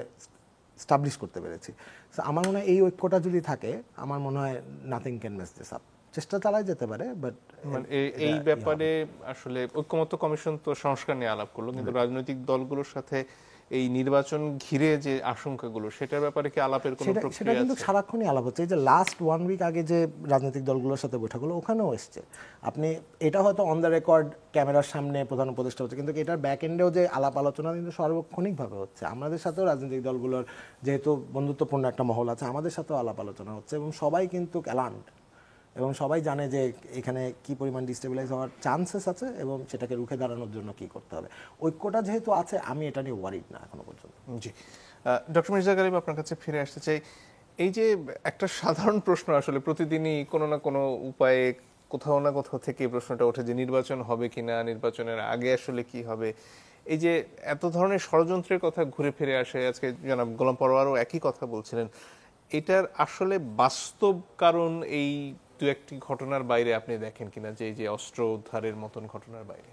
স্টাবলিশ করতে পেরেছি। সো আমার মনে হয় এই ঐক্যটা যদি থাকে, আমার মনে হয় nothing can mess this up. চেষ্টা চালাই যেতে পারে, বাট মানে এই ব্যাপারে আসলে ঐক্যমত্য কমিশন তো সংস্কার নিয়ে আলাপ করলো, কিন্তু রাজনৈতিক দলগুলোর সাথে এই নির্বাচন ঘিরে যে আশঙ্কাগুলো, সেটার ব্যাপারে কি আলাপের কোনো সেটা প্রক্রিয়া কিন্তু আছে? সারাক্ষণই আলাপ হচ্ছে। এই যে লাস্ট 1 উইক আগে যে রাজনৈতিক দলগুলোর সাথে বৈঠক হলো, ওখানেও এসছে। আপনি এটা হয়তো অন দ্য রেকর্ড ক্যামেরার সামনে প্রধান উপদেষ্টা হচ্ছে, কিন্তু এটার ব্যাক এন্ডেও যে আলাপ আলোচনা কিন্তু সার্বক্ষণিকভাবে হচ্ছে। আমাদের সাথেও রাজনৈতিক দলগুলোর যেহেতু বন্ধুত্বপূর্ণ একটা মহল আছে, আমাদের সাথেও আলাপ আলোচনা হচ্ছে, এবং সবাই কিন্তু অ্যালার্মড, এবং সবাই জানে যে এখানে কি পরিমাণ ডিস্টেবিলাইজ হওয়ার চান্সেস আছে, এবং সেটাকে রুখে দাঁড়ানোর জন্য কি করতে হবে। ঐক্যটা যেহেতু আছে, আমি এটা নিয়ে ওয়ারিড না এখনো পর্যন্ত। জি, ডক্টর মির্জা গালিব, আপনার কাছে ফিরে আসতে চাই। এই যে একটা সাধারণ প্রশ্ন, আসলে প্রতিদিনই কোনো না কোনো উপায়ে কোথাও না কোথাও থেকে প্রশ্নটা ওঠে যে নির্বাচন হবে কিনা, নির্বাচনের আগে আসলে কি হবে। এই যে এত ধরনের ষড়যন্ত্রের কথা ঘুরে ফিরে আসে, আজকে জনাব গোলাম পরোয়ারও একই কথা বলছিলেন। এটার আসলে বাস্তব কারণ এই দু একটি ঘটনার বাইরে আপনি দেখেন কিনা, যে এই যে অস্ত্র উদ্ধারের মতন ঘটনার বাইরে?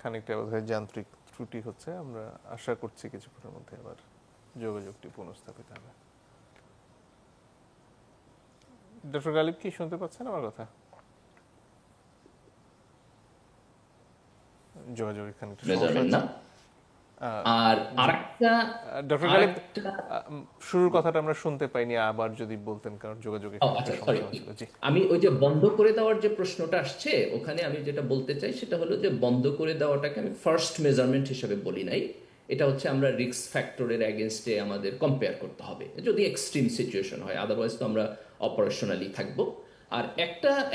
খানিকটা বোধহয় যান্ত্রিক ত্রুটি হচ্ছে, আমরা আশা করছি কিছুক্ষণের মধ্যে আবার যোগাযোগটি পুনঃস্থাপিত হবে। ডক্টর গালিব, কি শুনতে পাচ্ছেন আমার কথা? যোগাযোগের খানিকটা সমস্যা হচ্ছে। আর আরেকটা ডক্টর গালিব, শুরুর কথাটা আমরা শুনতে পাইনি, আবার যদি বলতেন, কারণ যোগাযোগে আচ্ছা সরি, আমি ওই যে বন্ধ করে দেওয়ার যে প্রশ্নটা আসছে ওখানে আমি যেটা বলতে চাই সেটা হলো যে বন্ধ করে দেওয়াটাকে আমি ফার্স্ট মেজারমেন্ট হিসেবে বলি নাই। এটা হচ্ছে আমরা রিস্ক ফ্যাক্টরের এগেনস্টে আমাদের কম্পেয়ার করতে হবে যদি এক্সট্রিম সিচুয়েশন হয়, আদারওয়াইজ তো আমরা অপারেশনালি থাকবো। আর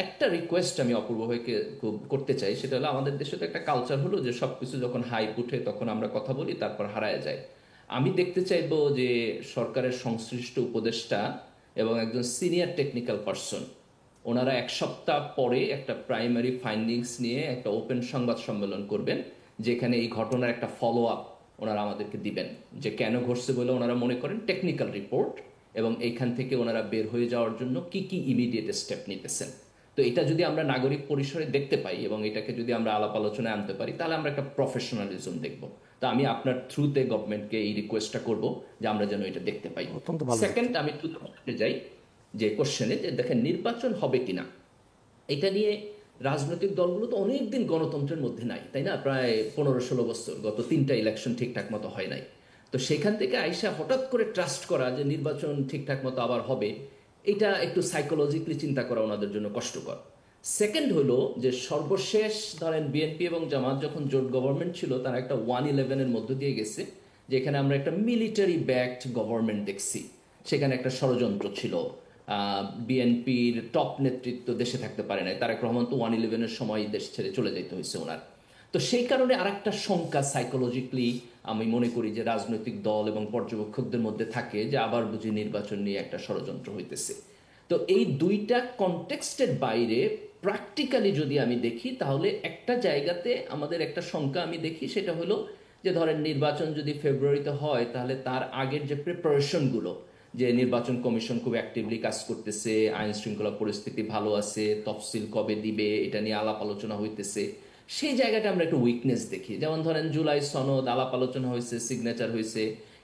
একটা রিকোয়েস্ট আমি অপূর্ব ভাইকে খুব করতে চাই, সেটা হলো আমাদের দেশে তো একটা কালচার হলো যে সবকিছু যখন হাইপ উঠে তখন আমরা কথা বলি, তারপর হারায় যায়। আমি দেখতে চাইবো যে সরকারের সংশ্লিষ্ট উপদেষ্টা এবং একজন সিনিয়র টেকনিক্যাল পার্সন ওনারা এক সপ্তাহ পরে একটা প্রাইমারি ফাইন্ডিংস নিয়ে একটা ওপেন সংবাদ সম্মেলন করবেন, যেখানে এই ঘটনার একটা ফলো আপ ওনারা আমাদেরকে দিবেন, যে কেন ঘটছে বলে ওনারা মনে করেন, টেকনিক্যাল রিপোর্ট, এবং এইখান থেকে ওনারা বের হয়ে যাওয়ার জন্য কি কি ইমিডিয়েট স্টেপ নিতেছেন। তো এটা যদি আমরা নাগরিক পরিসরে দেখতে পাই এবং এটাকে যদি আমরা আলাপ আলোচনায় আনতে পারি, তাহলে আমরা একটা প্রফেশনালিজম দেখব। তো আমি আপনার থ্রুতে গভর্নমেন্টকে এই রিকোয়েস্টটা করব যে আমরা যেন এটা দেখতে পাই। সেকেন্ড, আমি একটু যাই যে কোশ্চেনে, যে দেখেন নির্বাচন হবে কিনা, এটা নিয়ে রাজনৈতিক দলগুলো তো অনেকদিন গণতন্ত্রের মধ্যে নাই, তাই না? প্রায় 15-16 বছর, গত 3টা ইলেকশন ঠিকঠাক মতো হয় নাই। তো সেখান থেকে আইসা হঠাৎ করে ট্রাস্ট করা যে নির্বাচন ঠিকঠাক মতো আবার হবে, এটা একটু সাইকোলজিক্যালি চিন্তা করা ওনাদের জন্য কষ্টকর। সেকেন্ড হলো যে সর্বশেষ ধরেন বিএনপি এবং জামাত যখন জোট গভর্নমেন্ট ছিল, তারা একটা 1-11-এর মধ্য দিয়ে গেছে, যেখানে আমরা একটা মিলিটারি ব্যাকড গভর্নমেন্ট দেখছি। সেখানে একটা ষড়যন্ত্র ছিল, বিএনপির টপ নেতৃত্ব দেশে থাকতে পারে নাই, তারেক রহমান তো 1-11-এর সময় দেশ ছেড়ে চলে যেতে হয়েছে ওনার। তো সেই কারণে আরেকটা শঙ্কা সাইকোলজিক্যালি আমি মনে করি যে রাজনৈতিক দল এবং পর্যবেক্ষকদের মধ্যে থাকে, যে আবার বুঝি নির্বাচন নিয়ে একটা ষড়যন্ত্র হইতেছে। তো এই দুইটা কনটেক্সটের বাইরে প্র্যাকটিক্যালি যদি আমি দেখি, তাহলে একটা জায়গাতে আমাদের একটা শঙ্কা আমি দেখি, সেটা হলো যে ধরেন নির্বাচন যদি ফেব্রুয়ারিতে হয়, তাহলে তার আগের যে প্রিপারেশনগুলো, যে নির্বাচন কমিশন খুব অ্যাক্টিভলি কাজ করতেছে, আইন শৃঙ্খলা পরিস্থিতি ভালো আছে, তফসিল কবে দিবে এটা নিয়ে আলাপ আলোচনা হইতেছে, সেই জায়গাটা আমরা একটু উইকনেস দেখি। যেমন ধরেন জুলাই সনদ আলাপ আলোচনা হয়েছে, সিগনেচার হয়েছে,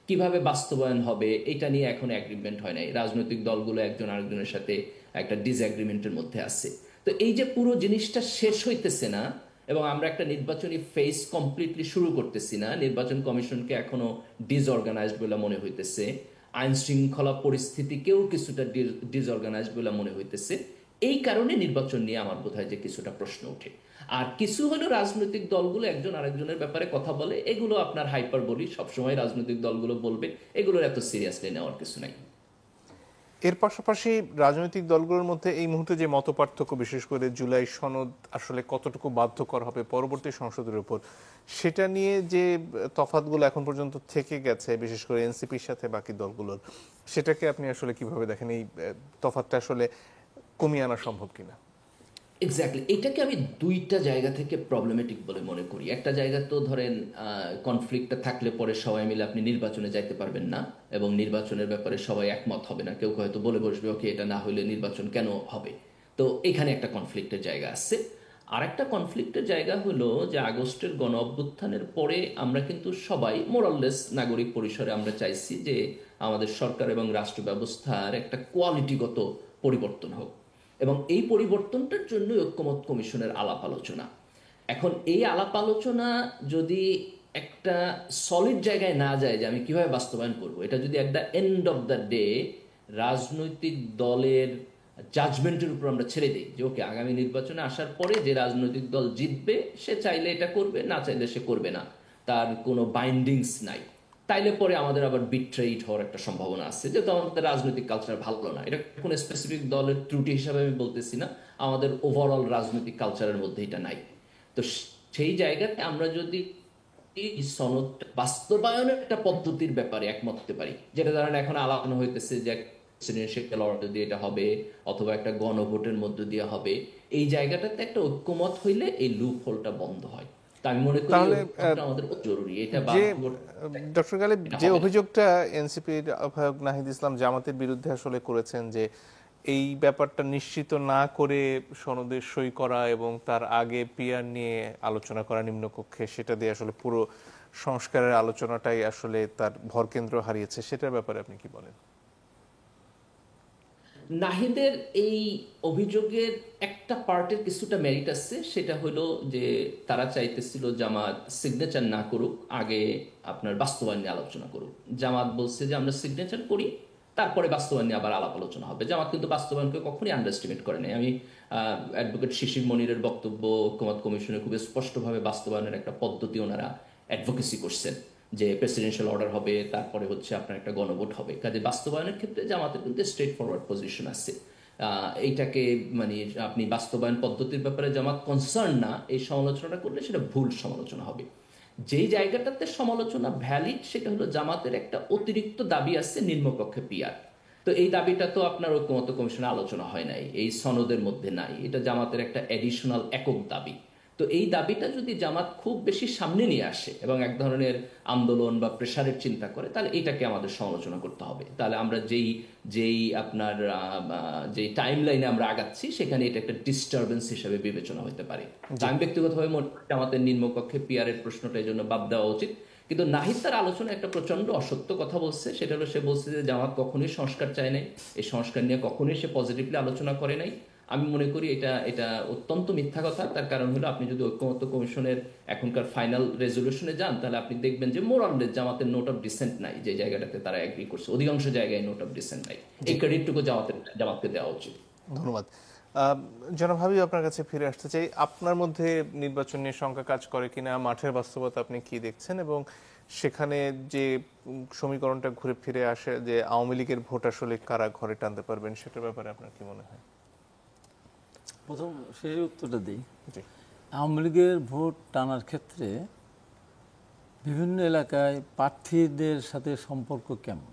কিভাবে বাস্তবায়ন হবে এটা নিয়ে এখন এগ্রিমেন্ট হয় নাই, রাজনৈতিক দলগুলো একজন আরেকজনের সাথে একটা ডিসএগ্রিমেন্টের মধ্যে আছে। তো এই যে পুরো জিনিসটা শেষ হইতেছে না এবং আমরা একটা নির্বাচনী ফেজ কমপ্লিটলি শুরু করতেছি না, নির্বাচন কমিশনকে এখনো ডিসঅর্গানাইজড বলে মনে হইতেছে, আইন শৃঙ্খলা পরিস্থিতিকেও কিছুটা ডিসঅর্গানাইজড বলে মনে হইতেছে। এই কারণে নির্বাচন নিয়ে আমার বোধ হয় যে কিছুটা প্রশ্ন ওঠে। আর কিছু হলো রাজনৈতিক দলগুলো একজন আরেকজনের ব্যাপারে কথা বলে, এগুলো আপনার হাইপার বলি, সবসময় রাজনৈতিক দলগুলো বলবে, এগুলোর এত সিরিয়াসলি নেওয়ার কিছু নাই। এর পাশাপাশি রাজনৈতিক দলগুলোর মধ্যে এই মুহূর্তে যে মতপার্থক্য, বিশেষ করে জুলাই সনদ আসলে কতটুকু বাধ্যকর হবে পরবর্তী সংসদের উপর, সেটা নিয়ে যে তফাৎগুলো এখন পর্যন্ত থেকে গেছে, বিশেষ করে এনসিপির সাথে বাকি দলগুলোর, সেটাকে আপনি আসলে কিভাবে দেখেন? এই তফাৎটা আসলে কমিয়ে আনা সম্ভব কিনা? এক্স্যাক্টলি, এটাকে আমি দুইটা জায়গা থেকে প্রবলেমেটিক বলে মনে করি। একটা জায়গা তো ধরেন কনফ্লিক্টটা থাকলে পরে সবাই মিলে আপনি নির্বাচনে যাইতে পারবেন না এবং নির্বাচনের ব্যাপারে সবাই একমত হবে না, কেউ হয়তো বলে বসবে ওকে এটা না হইলে নির্বাচন কেন হবে। তো এখানে একটা কনফ্লিক্টের জায়গা আছে। আর একটা কনফ্লিক্টের জায়গা হলো যে আগস্টের গণ অভ্যুত্থানের পরে আমরা কিন্তু সবাই মোরাললেস নাগরিক পরিসরে আমরা চাইছি যে আমাদের সরকার এবং রাষ্ট্র ব্যবস্থার একটা কোয়ালিটিগত পরিবর্তন হোক, এবং এই পরিবর্তনটার জন্য ঐক্যমত কমিশনের আলাপ আলোচনা। এখন এই আলাপ আলোচনা যদি একটা সলিড জায়গায় না যায় যে আমি কিভাবে বাস্তবায়ন করব, এটা যদি একটা এন্ড অফ দ্য ডে রাজনৈতিক দলের জাজমেন্টের উপর আমরা ছেড়ে দিই যে ওকে আগামী নির্বাচনে আসার পরে যে রাজনৈতিক দল জিতবে সে চাইলে এটা করবে, না চাইলে সে করবে না, তার কোনো বাইন্ডিংস নাই, তাইলে পরে আমাদের আবার বিট্রেইড হওয়ার একটা সম্ভাবনা আছে, যেহেতু আমাদের রাজনৈতিক কালচার ভালো না। এটা কোনো স্পেসিফিক দলের ত্রুটি হিসাবে আমি বলতেছি না, আমাদের ওভারঅল রাজনৈতিক কালচারের মধ্যে এটা নাই। তো সেই জায়গাতে আমরা যদি সনদ বাস্তবায়নের একটা পদ্ধতির ব্যাপারে একমত হতে পারি, যেটা ধরেন এখন আলোচনা হইতেছে যে প্রেসিডেন্সিয়াল অর্ডার দিয়ে এটা হবে অথবা একটা গণভোটের মধ্য দিয়ে হবে, এই জায়গাটাতে একটা ঐক্যমত হইলে এই লুপ হোলটা বন্ধ হয়। আমি মনে করি আমাদের জরুরি এটা। ডক্টর গালিব, যে অভিযোগটা এনসিপির আহ্বায়ক নাহিদ ইসলাম জামাতের বিরুদ্ধে আসলে করেছেন, যে এই ব্যাপারটা নিশ্চিত না করে সনদে সই করা এবং তার আগে পিআর নিয়ে আলোচনা করা নিম্নকক্ষে, সেটা দিয়ে আসলে পুরো সংস্কারের আলোচনাটাই আসলে তার ভরকেন্দ্র হারিয়েছে, সেটার ব্যাপারে আপনি কি বলেন? নাহিদের এই অভিযোগের একটা পার্টের কিছুটা মেরিট আছে, সেটা হলো যে তারা চাইতেছিল জামাত সিগনেচার না করুক, আগে আপনার বাস্তবায়ন নিয়ে আলোচনা করুক। জামাত বলছে যে আমরা সিগনেচার করি, তারপরে বাস্তবায়ন নিয়ে আবার আলাপ আলোচনা হবে। জামাত কিন্তু বাস্তবায়নকে কখনোই আন্ডারস্টিমেট করে নাই। আমি অ্যাডভোকেট শিশির মনিরের বক্তব্য ঐক্যমত কমিশনে খুবই স্পষ্টভাবে বাস্তবায়নের একটা পদ্ধতি ওনারা অ্যাডভোকেসি করছেন, যে প্রেসিডেন্সিয়াল অর্ডার হবে, তারপরে হচ্ছে আপনার একটা গণভোট হবে। কাজে বাস্তবায়নের ক্ষেত্রে জামাতের কিন্তু স্ট্রেট ফরওয়ার্ড পজিশন আছে। এইটাকে মানে আপনি বাস্তবায়ন পদ্ধতির ব্যাপারে জামাত কনসার্ন না, এই সমালোচনাটা করলে সেটা ভুল সমালোচনা হবে। যেই জায়গাটাতে সমালোচনা ভ্যালিড সেটা হলো জামাতের একটা অতিরিক্ত দাবি আছে নিম্নকক্ষে পিআর। তো এই দাবিটা তো আপনার ঐক্যমত্য কমিশনে আলোচনা হয় নাই, এই সনদের মধ্যে নাই, এটা জামাতের একটা অ্যাডিশনাল একক দাবি। তো এই দাবিটা যদি জামাত খুব বেশি সামনে নিয়ে আসে এবং এক ধরনের আন্দোলন বা প্রেশারের চিন্তা করে, তাহলে এটাকে আমাদের সমালোচনা করতে হবে। তাহলে আমরা যেই আপনার যেই টাইম লাইনে আমরা আগাচ্ছি সেখানে এটা একটা ডিস্টারবেন্স হিসেবে বিবেচনা হতে পারে। আমি ব্যক্তিগতভাবে মনে করি আমাদের নিম্নকক্ষে পিআর এর প্রশ্নটা এই জন্য বাদ দেওয়া উচিত। কিন্তু নাহিদ তার আলোচনায় একটা প্রচন্ড অসত্য কথা বলছে, সেটা হলো সে বলছে যে জামাত কখনোই সংস্কার চায় নাই, এই সংস্কার নিয়ে কখনোই সে পজিটিভলি আলোচনা করে নাই। আমি মনে করি এটা অত্যন্ত মিথ্যা কথা। তার কারণ হলো আপনি যদি ঐক্যমত্য কমিশনের এখনকার ফাইনাল রেজলিউশনে যান, তাহলে আপনি দেখবেন যে মোরাললেস জামাতের নোট অফ ডিসেন্ট নাই, যে জায়গাটাতে তারা এগ্রি করছে অধিকাংশ জায়গায় নোট অফ ডিসেন্ট নাই। এই ক্রেডিটটুকু জামাতকে দেওয়া উচিত। ধন্যবাদ। জনাব হাবিব, আপনার কাছে ফিরে আসতে চাই। আপনার মধ্যে নির্বাচন নিয়ে শঙ্কা কাজ করে কিনা, মাঠের বাস্তবতা আপনি কি দেখছেন, এবং সেখানে যে সমীকরণটা ঘুরে ফিরে আসে যে আওয়ামী লীগের ভোট আসলে কারা ঘরে টানতে পারবেন, সেটার ব্যাপারে আপনার কি মনে হয়? প্রথম শেষের উত্তরটা দিই। জি। আওয়ামী লীগের ভোট টানার ক্ষেত্রে বিভিন্ন এলাকায় প্রার্থীদের সাথে সম্পর্ক কেমন,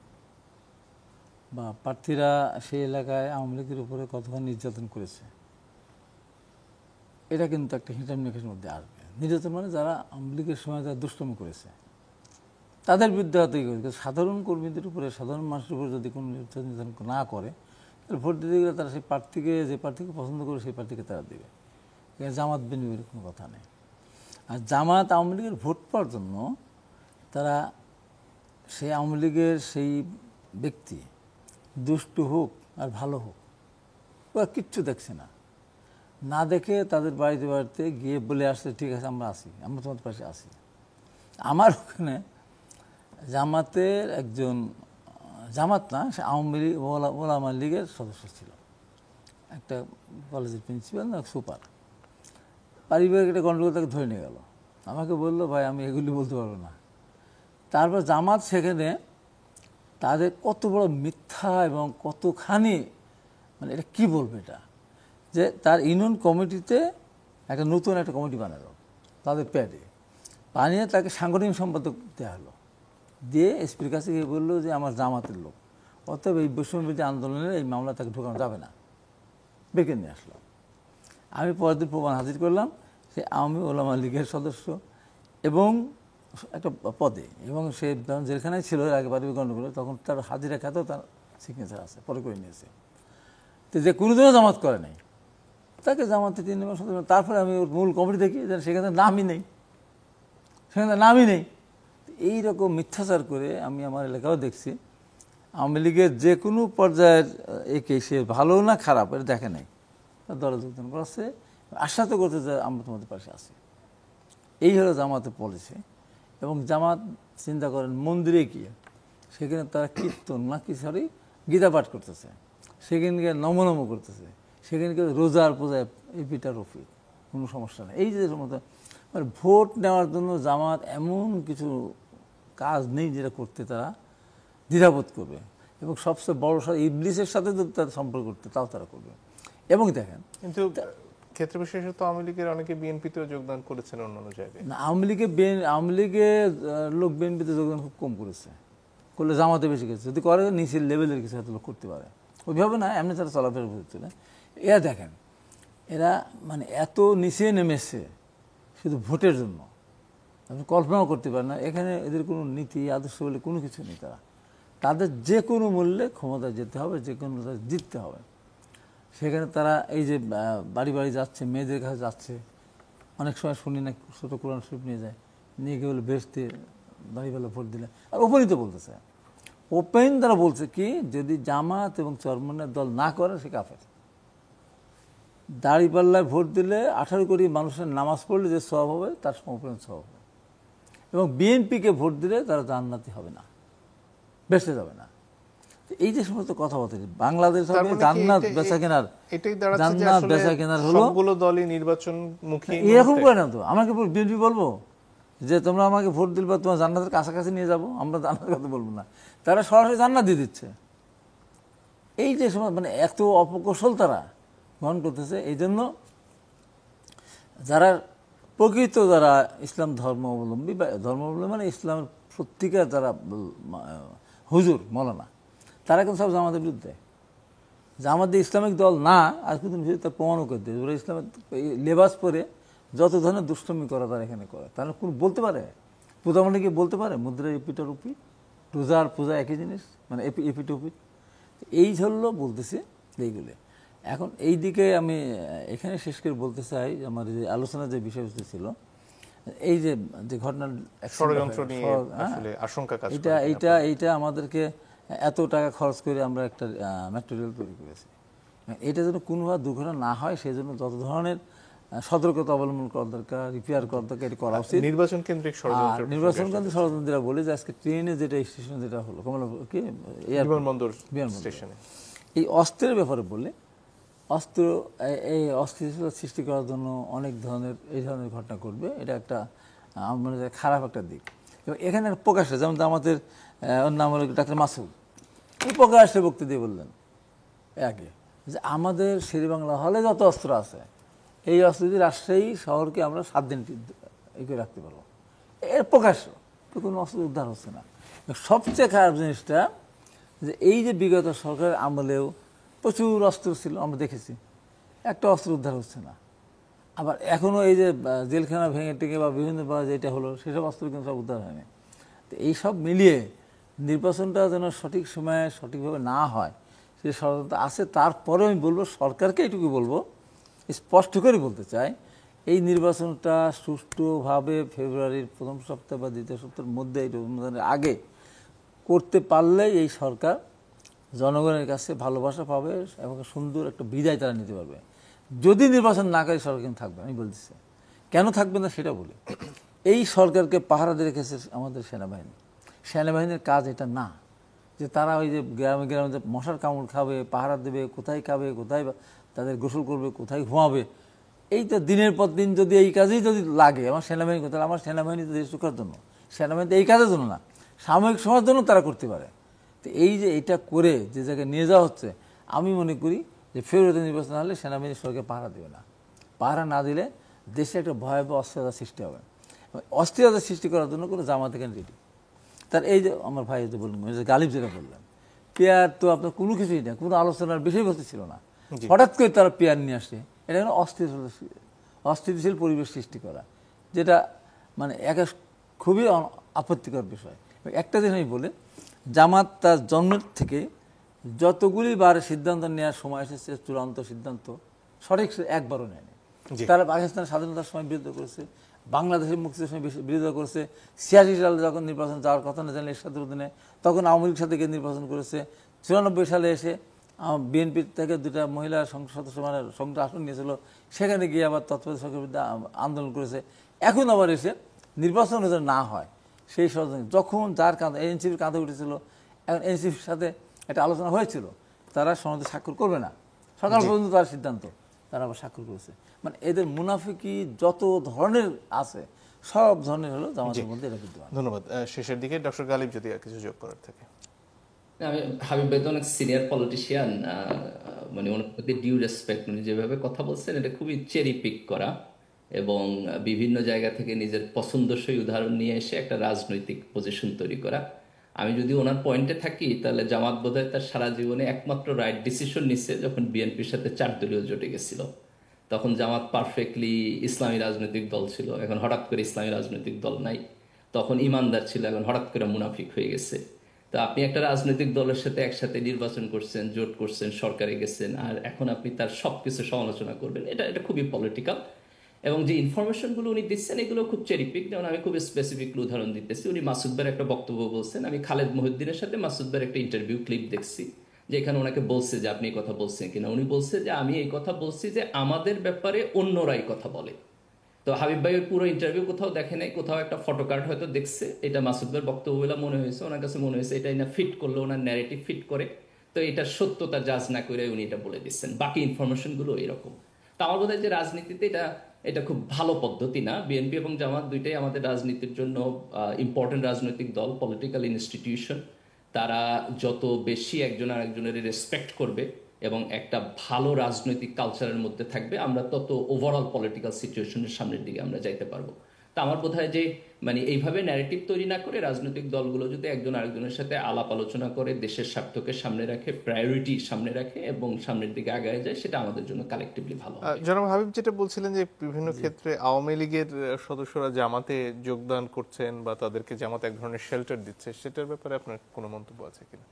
বা প্রার্থীরা সেই এলাকায় আওয়ামী লীগের উপরে কতখানি নির্যাতন করেছে, এটা কিন্তু একটা হিসাব নিকাশের মধ্যে আসবে। নির্যাতন মানে যারা আওয়ামী লীগের সময় যারা দুষ্টমি করেছে তাদের বিরুদ্ধে হয়তো সাধারণ কর্মীদের উপরে, সাধারণ মানুষের উপরে যদি কোনো নির্যাতন না করে, তাহলে ভোট দিতে গেলে তারা সেই প্রার্থীকে, যে প্রার্থীকে পছন্দ করে সেই প্রার্থীকে তারা দেবে। এখানে জামাত বিনিময়ের কোনো কথা নেই। আর জামাত আওয়ামী লীগের ভোট পাওয়ার জন্য তারা সেই আওয়ামী লীগের সেই ব্যক্তি দুষ্টু হোক আর ভালো হোক, ওরা কিচ্ছু দেখছে না, না দেখে তাদের বাড়িতে বাড়িতে গিয়ে বলে আসছে ঠিক আছে আমরা আসি, আমরা তোমাদের পাশে আসি। আমার ওখানে জামাতের একজন, জামাত না, সে আওয়ামী লীগ ওলামা লীগের সদস্য ছিল, একটা কলেজের প্রিন্সিপাল না সুপার, পারিবারিক একটা গণ্ডগোল তাকে ধরে নিয়ে গেল। আমাকে বললো ভাই আমি এগুলি বলতে পারবো না। তারপর জামাত সেখানে তাদের কত বড় মিথ্যা এবং কতখানি, মানে এটা কি বলবে, এটা যে তার ইউনিয়ন কমিটিতে একটা নতুন একটা কমিটি বানালো তাদের প্যাডে, বানিয়ে তাকে সাংগঠনিক সম্পাদক দেওয়া হলো, দিয়ে এসপির কাছে গিয়ে বললো যে আমার জামাতের লোক, অতএব এই বৈষম্যবিরোধী আন্দোলনের এই মামলা তাকে ঢোকানো যাবে না, বেঁকে নিয়ে আসলো। আমি পরের দিন প্রমাণ হাজির করলাম, সে আওয়ামী ওলামা লীগের সদস্য এবং একটা পদে, এবং সে যেখানেই ছিল আগে পারিবারিক গণ্ডগোল, তখন তার হাজিরা খাতেও তার সিগনেচার আছে, পরে করে নিয়েছে। তো যে কোনোদিনও জামাত করে নাই তাকে জামাতে 3 নম্বর সদস্য। তারপরে আমি ওর মূল কমিটি দেখি সেখানে নামই নেই, সেখানে নামই নেই। এইরকম মিথ্যাচার করে আমি আমার এলাকাও দেখছি। আওয়ামী লীগের যে কোনো পর্যায়ের একে সে ভালো না খারাপ এটা দেখে নাই, তার দলে যোগদান করাচ্ছে, আশা তো করতে যে আমরা তোমাদের পাশে আছি। এই হলো জামাতের পলিসি। এবং জামাত চিন্তা করেন মন্দিরে গিয়ে সেখানে তারা কীর্তন না কি সরি গীতা পাঠ করতেছে, সেখানে গিয়ে নমনম করতেছে, সেখানে গিয়ে রোজার পূজায় এই পিটা রফি, কোনো সমস্যা নেই। এই যে মানে ভোট নেওয়ার জন্য জামাত এমন কিছু কাজ নেই যেটা করতে তারা দ্বিধাবোধ করবে, এবং সবচেয়ে বড় ইবলিসের সাথে যদি তাদের সম্পর্ক করতে তাও তারা করবে। এবং দেখেন কিন্তু ক্ষেত্র বিশেষে তো আওয়ামী লীগের অনেকে বিএনপিতেও যোগদান করেছেন অন্যান্য জায়গায়। না, আওয়ামী লীগের লোক বিএনপিতে যোগদান খুব কম করেছে, করলে জামাতে বেশি করেছে। যদি করে নিচের লেভেলের কিছু হয়তো লোক করতে পারে, ওইভাবে না, এমনি তারা চলাফেরা করতে না। এরা দেখেন এরা মানে এত নিচে নেমেছে শুধু ভোটের জন্য, আপনি কল্পনাও করতে পারেন না। এখানে এদের কোনো নীতি আদর্শ বলে কোনো কিছু নেই। তাদের যে কোনো মূল্যে ক্ষমতায় যেতে হবে, যে কোনো জিততে হবে। সেখানে তারা এই যে বাড়ি বাড়ি যাচ্ছে, মেয়েদের কাছে যাচ্ছে, অনেক সময় শুনি না ছোটো কোরআন শরীফ নিয়ে যায়, নিয়ে গিয়ে বলে বেশ দিয়ে দাঁড়িয়ে ভোট দিলে, আর ওপরই তো বলতেছে, ওপেন তারা বলছে কি, যদি জামাত এবং চরমনের দল না করে সে কাফের। দাঁড়িপাল্লায় ভোট দিলে 18 কোটি মানুষের নামাজ পড়লে যে সওয়াব হবে তার সমপরিমাণ সওয়াব হবে, এবং বিএনপিকে ভোট দিলে তারা জান্নাতি হবে না, বেঁচে যাবে না। এই যে সমস্ত কথাবার্তা বাংলাদেশ হবে জান্নাত বেচা কেনার, এটাই দাঁড়াচ্ছে যে জান্নাত আসলে বেচা কেনার হলো সবগুলো দলই নির্বাচনমুখী। এরকম করে না তো, আমাকে বিএনপি বলবো যে তোমরা আমাকে ভোট দিলে তোমার জান্নাতের কাছাকাছি নিয়ে যাবো, আমরা জান্নাতের কথা বলবো না, তারা সরাসরি জান্নাত দিয়ে দিচ্ছে। এই যে সময় মানে এত অপকৌশল তারা গ্রহণ করতেছে। এই জন্য যারা প্রকৃত যারা ইসলাম ধর্মাবলম্বী বা ধর্মাবলম্বী মানে ইসলামের সত্যিকার যারা হুজুর মৌলানা, তারা কিন্তু সব জামাতের বিরুদ্ধে। জামাত ইসলামিক দল না, আজ কিন্তু তার প্রমাণও করতে ওরা ইসলামের লেবাস পরে যত ধরনের দুষ্টমি করা তারা এখানে করে। তারা কোনো বলতে পারে পূজা মানে কি বলতে পারে মুদ্রা এপিটার উপি, রোজার পূজা একই জিনিস, মানে এপি টুপি। এই ধরলো বলতেছে এইগুলো। এখন এই দিকে আমি এখানে শেষ করে বলতে চাই, আমার যে আলোচনার যে বিষয়বস্তু ছিল, এই যে যে ঘটনার ষড়যন্ত্র নিয়ে আসলে আশঙ্কা কাজ করে, এইটা আমাদেরকে এত টাকা খরচ করে আমরা একটা ম্যাটেরিয়াল তৈরি করেছি, এটা যেন কোনোভাবে দুর্ঘটনা না হয় সেই জন্য যত ধরনের সতর্কতা অবলম্বন করা দরকার, রিপেয়ার করা দরকার, এটা করা উচিত। নির্বাচন কেন্দ্রিক ষড়যন্ত্র, নির্বাচন কেন্দ্রিক ষড়যন্ত্র বলে যে আজকে ট্রেনে যেটা স্টেশন যেটা হলো কি বিমানবন্দর স্টেশনে, এই অস্ত্রের ব্যাপারে বলে এই অস্থিরতা সৃষ্টি করার জন্য অনেক ধরনের এই ধরনের ঘটনা ঘটবে, এটা একটা মানে খারাপ একটা দিক। এবং এখানে প্রকাশ্যে যেমন আমাদের ওর নাম হলো ডাক্তার মাসুদ, প্রকাশ্যে বক্তৃতা দিয়ে বললেন আগে যে আমাদের শেরেবাংলা হলে যত অস্ত্র আছে এই অস্ত্র দিয়ে রাজশাহী শহরকে আমরা 7 দিন এই করে রাখতে পারবো। এর প্রকাশ্য তো কোনো অস্ত্র উদ্ধার হচ্ছে না। সবচেয়ে খারাপ জিনিসটা যে এই যে বিগত সরকারের আমলেও প্রচুর অস্ত্র ছিল, আমরা দেখেছি, একটা অস্ত্র উদ্ধার হচ্ছে না। আবার এখনও এই যে জেলখানা ভেঙে টেঙে বা বিভিন্ন যেটা হলো সেসব অস্ত্র কিন্তু সব উদ্ধার হয়নি। তো এইসব মিলিয়ে নির্বাচনটা যেন সঠিক সময়ে সঠিকভাবে না হয় সে ষড়যন্ত্র আছে। তারপরে আমি বলবো সরকারকে এইটুকু বলবো, স্পষ্ট করে বলতে চাই, এই নির্বাচনটা সুষ্ঠুভাবে ফেব্রুয়ারির প্রথম সপ্তাহ বা দ্বিতীয় সপ্তাহের মধ্যে এই রমজানের আগে করতে পারলে এই সরকার জনগণের কাছে ভালোবাসা পাবে এবং সুন্দর একটা বিদায় তারা নিতে পারবে। যদি নির্বাচন না করে সরকার কিন্তু থাকবে, আমি বলতেছি কেন থাকবে না সেটা বলি। এই সরকারকে পাহারা দিয়ে রেখেছে আমাদের সেনাবাহিনীর কাজ এটা না যে তারা ওই যে গ্রামে গ্রামে যে মশার কামড় খাবে, পাহারা দেবে, কোথায় খাবে, কোথায় তাদের গোসল করবে, কোথায় ঘুমাবে, এই তো দিনের পর দিন যদি এই কাজেই যদি লাগে আমার সেনাবাহিনী, তাহলে আমার সেনাবাহিনী তো দেশ রক্ষার জন্য, সেনাবাহিনী এই কাজের জন্য না, সাময়িক সময়ের জন্য তারা করতে পারে। তো এই যে এটা করে যে জায়গায় নিয়ে যাওয়া হচ্ছে, আমি মনে করি যে ফেব্রুয়ারিতে নির্বাচন হলে সেনাবাহিনী সরকার পাহারা দেবে না। পাহারা না দিলে দেশে একটা ভয়াবহ অস্থিরতা সৃষ্টি হবে। অস্থিরতা সৃষ্টি করার জন্য কোনো জামাত এখানে রেডি। তার এই যে আমার ভাই যে বললেন, গালিব যেটা বললেন, পেয়ার তো আপনার কোনো কিছুই না, কোনো আলোচনার বিষয়বস্তু ছিল না, হঠাৎ করে তারা পেয়ার নিয়ে আসে। এটা কোনো অস্থিতিশীল পরিবেশ সৃষ্টি করা, যেটা মানে একা খুবই আপত্তিকর বিষয়। একটা জিনিস আমি বলে, জামাত তার জন্মের থেকে যতগুলি বার সিদ্ধান্ত নেওয়ার সময় এসেছে, চূড়ান্ত সিদ্ধান্ত সঠিক একবারও নেয়নি। তারা পাকিস্তানের স্বাধীনতার সময় বিরোধিতা করেছে, বাংলাদেশের মুক্তির সময় বিরোধিতা করেছে, 86 সালে যখন নির্বাচন যাওয়ার কথা না জানলে এরশাদের অধীনে তখন আওয়ামী লীগ সাথে গিয়ে নির্বাচন করেছে। 94 সালে এসে বিএনপির থেকে 2টা মহিলা সংসদ সদস্য মানে সংসদ আসন নিয়েছিল, সেখানে গিয়ে আবার তৎপর সরকারের বিরুদ্ধে আন্দোলন করেছে। এখন আবার এসে নির্বাচন যেন না হয় সেই ষড়যন্ত্র, যখন যার কাঁধে এনসিপির কাঁধে উঠেছিল, এখন এনসিপির সাথে একটা আলোচনা হয়েছিল, তারা সনদে স্বাক্ষর করবে না, সকাল পর্যন্ত তার সিদ্ধান্ত, তারা আবার স্বাক্ষর করেছে। মানে এদের মুনাফিকি যত ধরনের আছে সব ধরনের হলো জামাতের মধ্যে এটা বিদ্যমান। ধন্যবাদ। শেষের দিকে ডক্টর গালিব যদি আর কিছু যোগ করার থাকে। আমি হাবিব ভাই তো অনেক সিনিয়র পলিটিশিয়ান, মানে ওনার প্রতি ডিউ রেসপেক্ট, উনি যেভাবে কথা বলছেন এটা খুবই চেরি পিক করা এবং বিভিন্ন জায়গা থেকে নিজের পছন্দসই উদাহরণ নিয়ে এসে একটা রাজনৈতিক পজিশন তৈরি করা। আমি যদি ওনার পয়েন্টে থাকি তাহলে জামাত বোধহয় তার সারা জীবনে একমাত্র রাইট ডিসিশন নিচ্ছে যখন বিএনপির সাথে 4 দলীয় জোটে গেছিল। তখন জামাত পারফেক্টলি ইসলামী রাজনৈতিক দল ছিল, এখন হঠাৎ করে ইসলামী রাজনৈতিক দল নাই। তখন ইমানদার ছিল, এখন হঠাৎ করে মুনাফিক হয়ে গেছে। তো আপনি একটা রাজনৈতিক দলের সাথে একসাথে নির্বাচন করছেন, জোট করছেন, সরকারে গেছেন, আর এখন আপনি তার সবকিছু সমালোচনা করবেন, এটা খুবই পলিটিক্যাল। এবং যে ইনফরমেশনগুলো উনি দিচ্ছেন এগুলো খুব চেরিপিক। যেমন আমি খুব স্পেসিফিকলি উদাহরণ দিতেছি, উনি মাসুদ ভাইয়ের একটা বক্তব্য বলছেন, আমি খালেদ মহিউদ্দিনের সাথে মাসুদ ভাইয়ের একটা ইন্টারভিউ ক্লিপ দেখছি, যে এখানে ওনাকে বলছে যে আপনি এই কথা বলছেন কিনা। উনি বলছে যে আমি এই কথা বলছি যে আমাদের ব্যাপারে অন্যরাই কথা বলে। তো হাবিব ভাই ওই পুরো ইন্টারভিউ কোথাও দেখে নাই, কোথাও একটা ফটো কার্ড হয়তো দেখছে, এটা মাসুদ ভাইয়ের বক্তব্য বলে মনে হয়েছে, ওনার কাছে মনে হয়েছে এটাই না ফিট করলে ওনার ন্যারেটিভ ফিট করে, তো এটার সত্যতা জাজ না করে উনি এটা বলে দিচ্ছেন। বাকি ইনফরমেশনগুলো এরকম। তা আমার বোধ হয় যে রাজনীতিতে এটা খুব ভালো পদ্ধতি না। বিএনপি এবং জামাত দুইটাই আমাদের রাজনীতির জন্য ইম্পর্টেন্ট রাজনৈতিক দল, পলিটিক্যাল ইনস্টিটিউশন। তারা যত বেশি একজন আরেকজনের রেসপেক্ট করবে এবং একটা ভালো রাজনৈতিক কালচারের মধ্যে থাকবে, আমরা তত ওভারঅল পলিটিক্যাল সিচুয়েশনের সামনের দিকে আমরা যাইতে পারবো। তা আমার বোধ হয় যে মানে এইভাবে ন্যারেটিভ তৈরি না করে রাজনৈতিক দলগুলো যদি একজন আরেকজনের সাথে আলাপ আলোচনা করে দেশের স্বার্থকে সামনে রাখে, প্রায়োরিটি সামনে রাখে এবং সামনের দিকে আগায় যায়, সেটা আমাদের জন্য কালেকটিভলি ভালো হবে। জনাব হাবিব যেটা বলছিলেন যে বিভিন্ন ক্ষেত্রে আওয়ামী লীগের সদস্যরা জামাতে যোগদান করছেন বা তাদেরকে জামাত এক ধরনের শেল্টার দিচ্ছে, সেটার ব্যাপারে আপনার কোনো মন্তব্য আছে কিনা?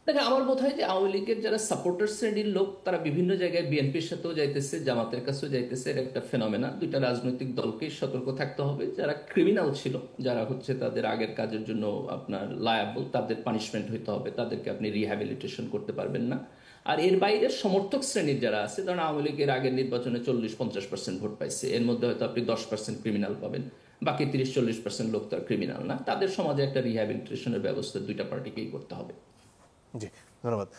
দেখেন, আমার বোধ হয় যে আওয়ামী লীগের যারা সাপোর্টার শ্রেণীর লোক তারা বিভিন্ন জায়গায় বিএনপির সাথেও যাইতেছে, জামাতের কাছেও যাইতেছে। এটা একটা ফেনোমেনা। দুইটা রাজনৈতিক দলকেই সতর্ক থাকতে হবে। যারা ক্রিমিনাল ছিল, যারা হচ্ছে তাদের আগের কাজের জন্য আপনার লায়াবল, তাদের পানিশমেন্ট হইতে হবে, তাদেরকে আপনি রিহ্যাবিলিটেশন করতে পারবেন না। আর এর বাইরে সমর্থক শ্রেণীর যারা আছে, ধরেন আওয়ামী লীগের আগের নির্বাচনে 40-50% ভোট পাইছে, এর মধ্যে হয়তো আপনি 10% ক্রিমিনাল পাবেন, বাকি 30-40% লোক তো আর ক্রিমিনাল না। তাদের সমাজে একটা রিহ্যাবিলিটেশনের ব্যবস্থা দুইটা পার্টিকেই করতে হবে। জি, ধন্যবাদ।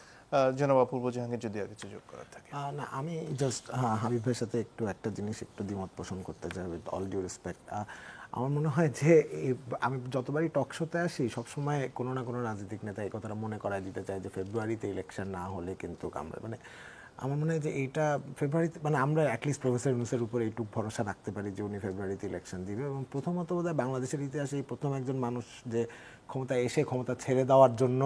জনাব অপূর্ব জাহাঙ্গীর, যদি আর কিছু যোগ করার থাকে। না, আমি জাস্ট হাবিব ভাইয়ের সাথে একটা জিনিস দ্বিমত পোষণ করতে চাই, উইথ অল ডিউ রেসপেক্ট। আমার মনে হয় যে আমি যতবারই টক শোতে আসি সবসময় কোনো না কোনো রাজনৈতিক নেতা এই কথাটা মনে করায় দিতে চায় যে ফেব্রুয়ারিতে ইলেকশন না হলে কিন্তু আমরা আমার মনে হয় যে এইটা ফেব্রুয়ারিতে আমরা অ্যাটলিস্ট প্রফেসর ইউনূসের উপর এইটুকু ভরসা রাখতে পারি যে উনি ফেব্রুয়ারিতে ইলেকশন দিবে। এবং প্রথমত বোধহয় বাংলাদেশের ইতিহাসে এই প্রথম একজন মানুষ যে ক্ষমতা এসে ক্ষমতা ছেড়ে দেওয়ার জন্য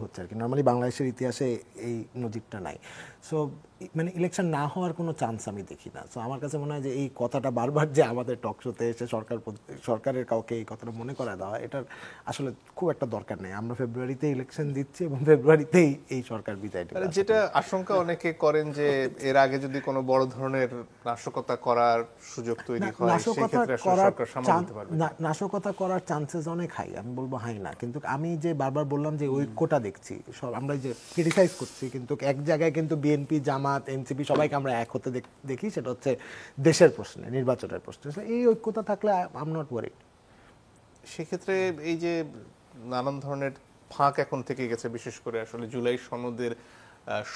হচ্ছে আর কি। নর্মালি বাংলাদেশের ইতিহাসে এই নজিরটা নাই। সো ইলেকশন না হওয়ার কোনো চান্স আমি দেখি না। সো আমার কাছে মনে হয় যে এই কথাটা বারবার যে আমাদের টক শোতে এসে সরকারের কাউকে এই কথাটা মনে করা দেওয়া, এটার আসলে খুব একটা দরকার নেই। আমরা ফেব্রুয়ারিতে ইলেকশন দিচ্ছি এবং ফেব্রুয়ারিতেই এই সরকার বিদায় নেবে। যেটা আশঙ্কা অনেকে করেন যে এর আগে যদি কোনো বড় ধরনের নাশকতা করার সুযোগ তৈরি হয়, সেক্ষেত্রে সরকার সামাল দিতে পারবে। নাশকতা করার চান্সেস অনেক হাই, আমি বলবো হাই না। কিন্তু আমি যে বারবার বললাম যে ঐক্যটা দেখছি, সব আমরা যে ক্রিটিসাইজ করছি, কিন্তু এক জায়গায় কিন্তু বিএনপি, জামাত, এনসিপি সবাইকে আমরা এক হতে দেখি, সেটা হচ্ছে দেশের প্রশ্নে, নির্বাচনের প্রশ্নে। এই ঐক্যতা থাকলে আই এম নট ওয়ারিড। সেক্ষেত্রে এই যে নানান ধরনের ফাঁক এখন থেকে গেছে, বিশেষ করে আসলে জুলাই সনদের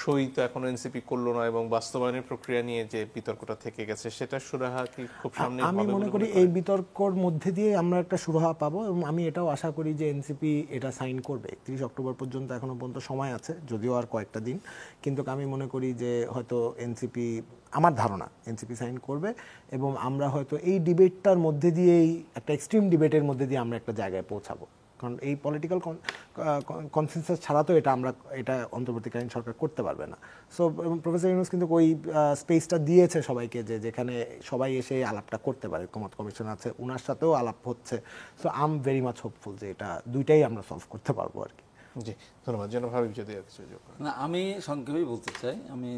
সই তো এখন এনসিপি করলো না এবং বাস্তবায়নের প্রক্রিয়া নিয়ে যে বিতর্কটা থেকে গেছে, সেটা সুরাহা কি খুব সামনে? আমি মনে করি এই বিতর্কর মধ্যে দিয়ে আমরা একটা সুরাহা পাবো এবং আমি এটাও আশা করি যে এনসিপি এটা সাইন করবে। 31 অক্টোবর পর্যন্ত এখনো পর্যন্ত সময় আছে, যদিও আর কয়েকটা দিন, কিন্তু আমি মনে করি যে হয়তো এনসিপি, আমার ধারণা এনসিপি সাইন করবে এবং আমরা হয়তো এই ডিবেটটার মধ্যে দিয়েই, একটা এক্সট্রিম ডিবেটের মধ্যে দিয়ে আমরা একটা জায়গায় পৌঁছাবো। কারণ এই পলিটিক্যাল কনসেনসাস ছাড়া তো এটা অন্তর্বর্তীকালীন সরকার করতে পারবে না। সো প্রফেসর ইউনূস কিন্তু ওই স্পেসটা দিয়েছে সবাইকে, যেখানে সবাই এসে আলাপটা করতে পারে। ঐকমত্য কমিশন আছে, ওনার সাথেও আলাপ হচ্ছে। So I am very much hopeful যে এটা দুইটাই আমরা সলভ করতে পারবো আর কি। জি, ধন্যবাদ। জনাব হাবিব, যদি আর কিছু যোগ করেন। না, আমি সংক্ষেপেই বলতে চাই, আমি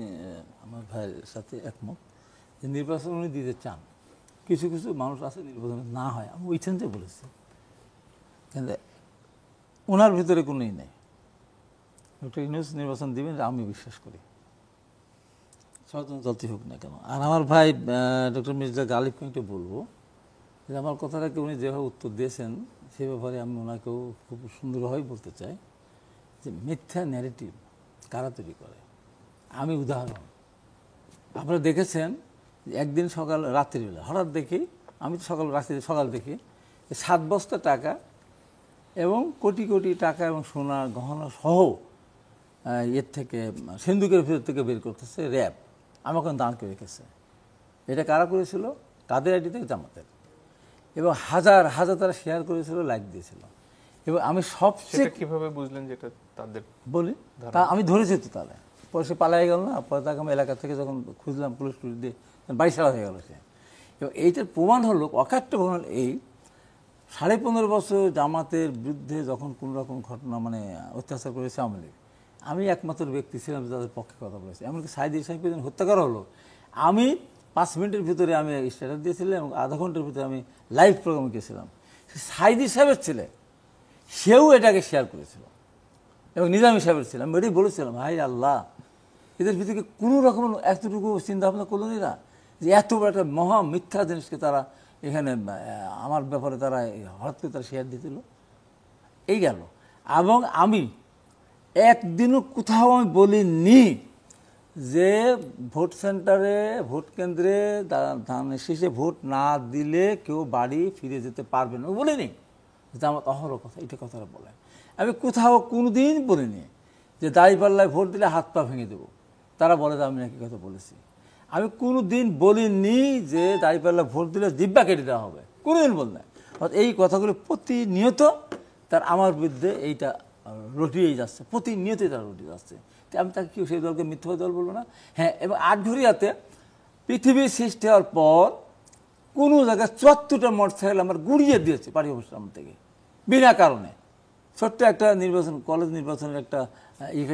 আমার ভাইয়ের সাথে একমত যে নির্বাচন উনি দিতে চান। কিছু কিছু মানুষ আছে নির্বাচন না হয়, আমি ওই চেঞ্জে বলেছি, কিন্তু ওনার ভিতরে কোনোই নেই। ডক্টর ইউনূস নির্বাচন দিবেন আমি বিশ্বাস করি, সচেতন যতই হোক না কেন। আর আমার ভাই ডক্টর মির্জা গালিবকে একটু বলবো যে আমার কথাটাকে উনি যেভাবে উত্তর দিয়েছেন সে ব্যাপারে আমি ওনাকেও খুব সুন্দরভাবেই বলতে চাই যে মিথ্যা ন্যারেটিভ কারা তৈরি করে। আমি উদাহরণ, আপনারা দেখেছেন একদিন রাত্রিবেলা হঠাৎ দেখি, আমি তো সকাল দেখি 7 বস্তা টাকা এবং কোটি কোটি টাকা এবং সোনা গহনা সহ এর থেকে সিন্ধুকের ভিতর থেকে বের করতেছে র্যাব, আমাকে দান করে রেখেছে। এটা কারা করেছিল? কাদের আইডি থেকে? জামাতের। এবং হাজার হাজার তারা শেয়ার করেছিল, লাইক দিয়েছিল। এবং আমি সবচেয়ে কিভাবে বুঝলেন যেটা তাদের? বলি, তা আমি ধরেছি তো, তাহলে পরে সে পালাই গেল না। পরে তাকে আমি এলাকা থেকে যখন খুঁজলাম পুলিশ দিয়ে বাড়ি ছাড়া হয়ে গেল সে। এবং এইটার প্রমাণ হলো, অকাট্য প্রমাণ এই 15.5 বছর জামাতের বিরুদ্ধে যখন কোনো রকম ঘটনা অত্যাচার করেছে আওয়ামী লীগ, আমি একমাত্র ব্যক্তি ছিলাম যাদের পক্ষে কথা বলেছি। এমনকি সাইদি সাহেব হত্যা করা হলো, আমি 5 মিনিটের ভিতরে আমি স্ট্যাটাস দিয়েছিলাম এবং আধা ঘন্টার ভিতরে আমি লাইভ প্রোগ্রামে গেছিলাম। সাইদি সাহেবের ছেলে সেও এটাকে শেয়ার করেছিল এবং নিজামী সাহেবের ছেলে। আমি এটাই বলেছিলাম, হাই আল্লাহ, এদের ভিতরে কোনো রকম এতটুকু চিন্তা ভাবনা করলো না যে এত বড় একটা মহা মিথ্যা জিনিসকে তারা এখানে আমার ব্যাপারে তারা হঠাৎ করে তারা শেয়ার দিয়েছিল। এই গেল। এবং আমি একদিনও কোথাও আমি বলিনি যে ভোট সেন্টারে, ভোট কেন্দ্রে ধান শেষে ভোট না দিলে কেউ বাড়ি ফিরে যেতে পারবে না, বলিনি। আমার অহরহ কথা, এটা কথাটা বলে আমি কোথাও কোনোদিন বলিনি যে দাঁড়িপাল্লায় ভোট দিলে হাত পা ভেঙে দেবো। তারা বলে যে আমি নাকি কথা বলেছি। আমি কোনোদিন বলিনি যে দাঁড়িপাল্লায় ভোট দিলে জিব্বা কেটে দেওয়া হবে, কোনোদিন বল না। এই কথাগুলো প্রতিনিয়ত তার আমার বিরুদ্ধে এইটা রটিয়েই যাচ্ছে, প্রতিনিয়তই তারা রটিয়ে যাচ্ছে। আমি তাকে কেউ সেই দলকে মিথ্যাবাদী দল বলবো না। হ্যাঁ, এবং আটঘরিয়াতে পৃথিবী সৃষ্টি হওয়ার পর কোনো জায়গায় 74টা মোটরসাইকেল আমার গুড়িয়ে দিয়েছে পার্টি অফিস থেকে বিনা কারণে। ছোট্ট একটা নির্বাচন, কলেজ নির্বাচনের একটা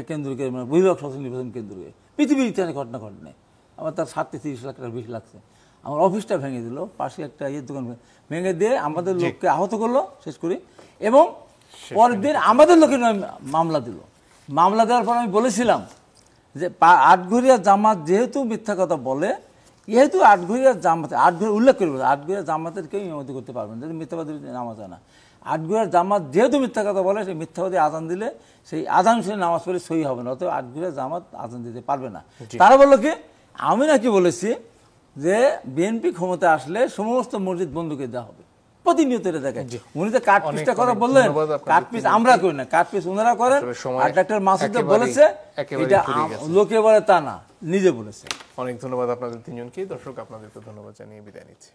কেন্দ্রকে, মানে বহির্ভাগ শাসন নির্বাচন কেন্দ্রকে, পৃথিবীর ইতিহাসে ঘটনা ঘটনা। আমার তার 30 লাখ টাকার বেশি লাগছে। আমার অফিসটা ভেঙে দিল, পাশে একটা দোকান ভেঙে দিয়ে আমাদের লোককে আহত করলো, শেষ করি। এবং পরের দিন আমাদের লোকের মামলা দিল। মামলা দেওয়ার পর আমি বলেছিলাম যে আটঘরিয়া জামাত যেহেতু মিথ্যা কথা বলে, যেহেতু আটঘরিয়া জামাত, আটঘরিয়া উল্লেখ করে বলে আটঘরিয়া জামাতের কেউ ইমামতি করতে পারবেন না, মিথ্যাবাদী নামাজ হয় না। আটঘরিয়া জামাত যেহেতু মিথ্যা কথা বলে, সেই মিথ্যাবাদী আজান দিলে সেই আজান শুনে নামাজ পড়ে সহি হবে না, অতএব আটঘরিয়া জামাত আজান দিতে পারবে না। তারা বললো কি, আমি নাকি বলেছি যে বিএনপি ক্ষমতা আসলে সমস্ত মসজিদ বন্ধুকে দেওয়া হবে। প্রতিনিয়ত এটা দেখেন। উনি তো কাট পিসটা করা বললেন, কাট পিস আমরা করি না, কাট পিস ওনারা করেন। আর ডাক্তার মাসুদ বলেছে এটা লোকে বলে, তা না, নিজে বলেছে। অনেক ধন্যবাদ আপনাদের তিনজনকে। দর্শক, আপনাদেরকে ধন্যবাদ জানিয়ে বিদায় নিচ্ছি।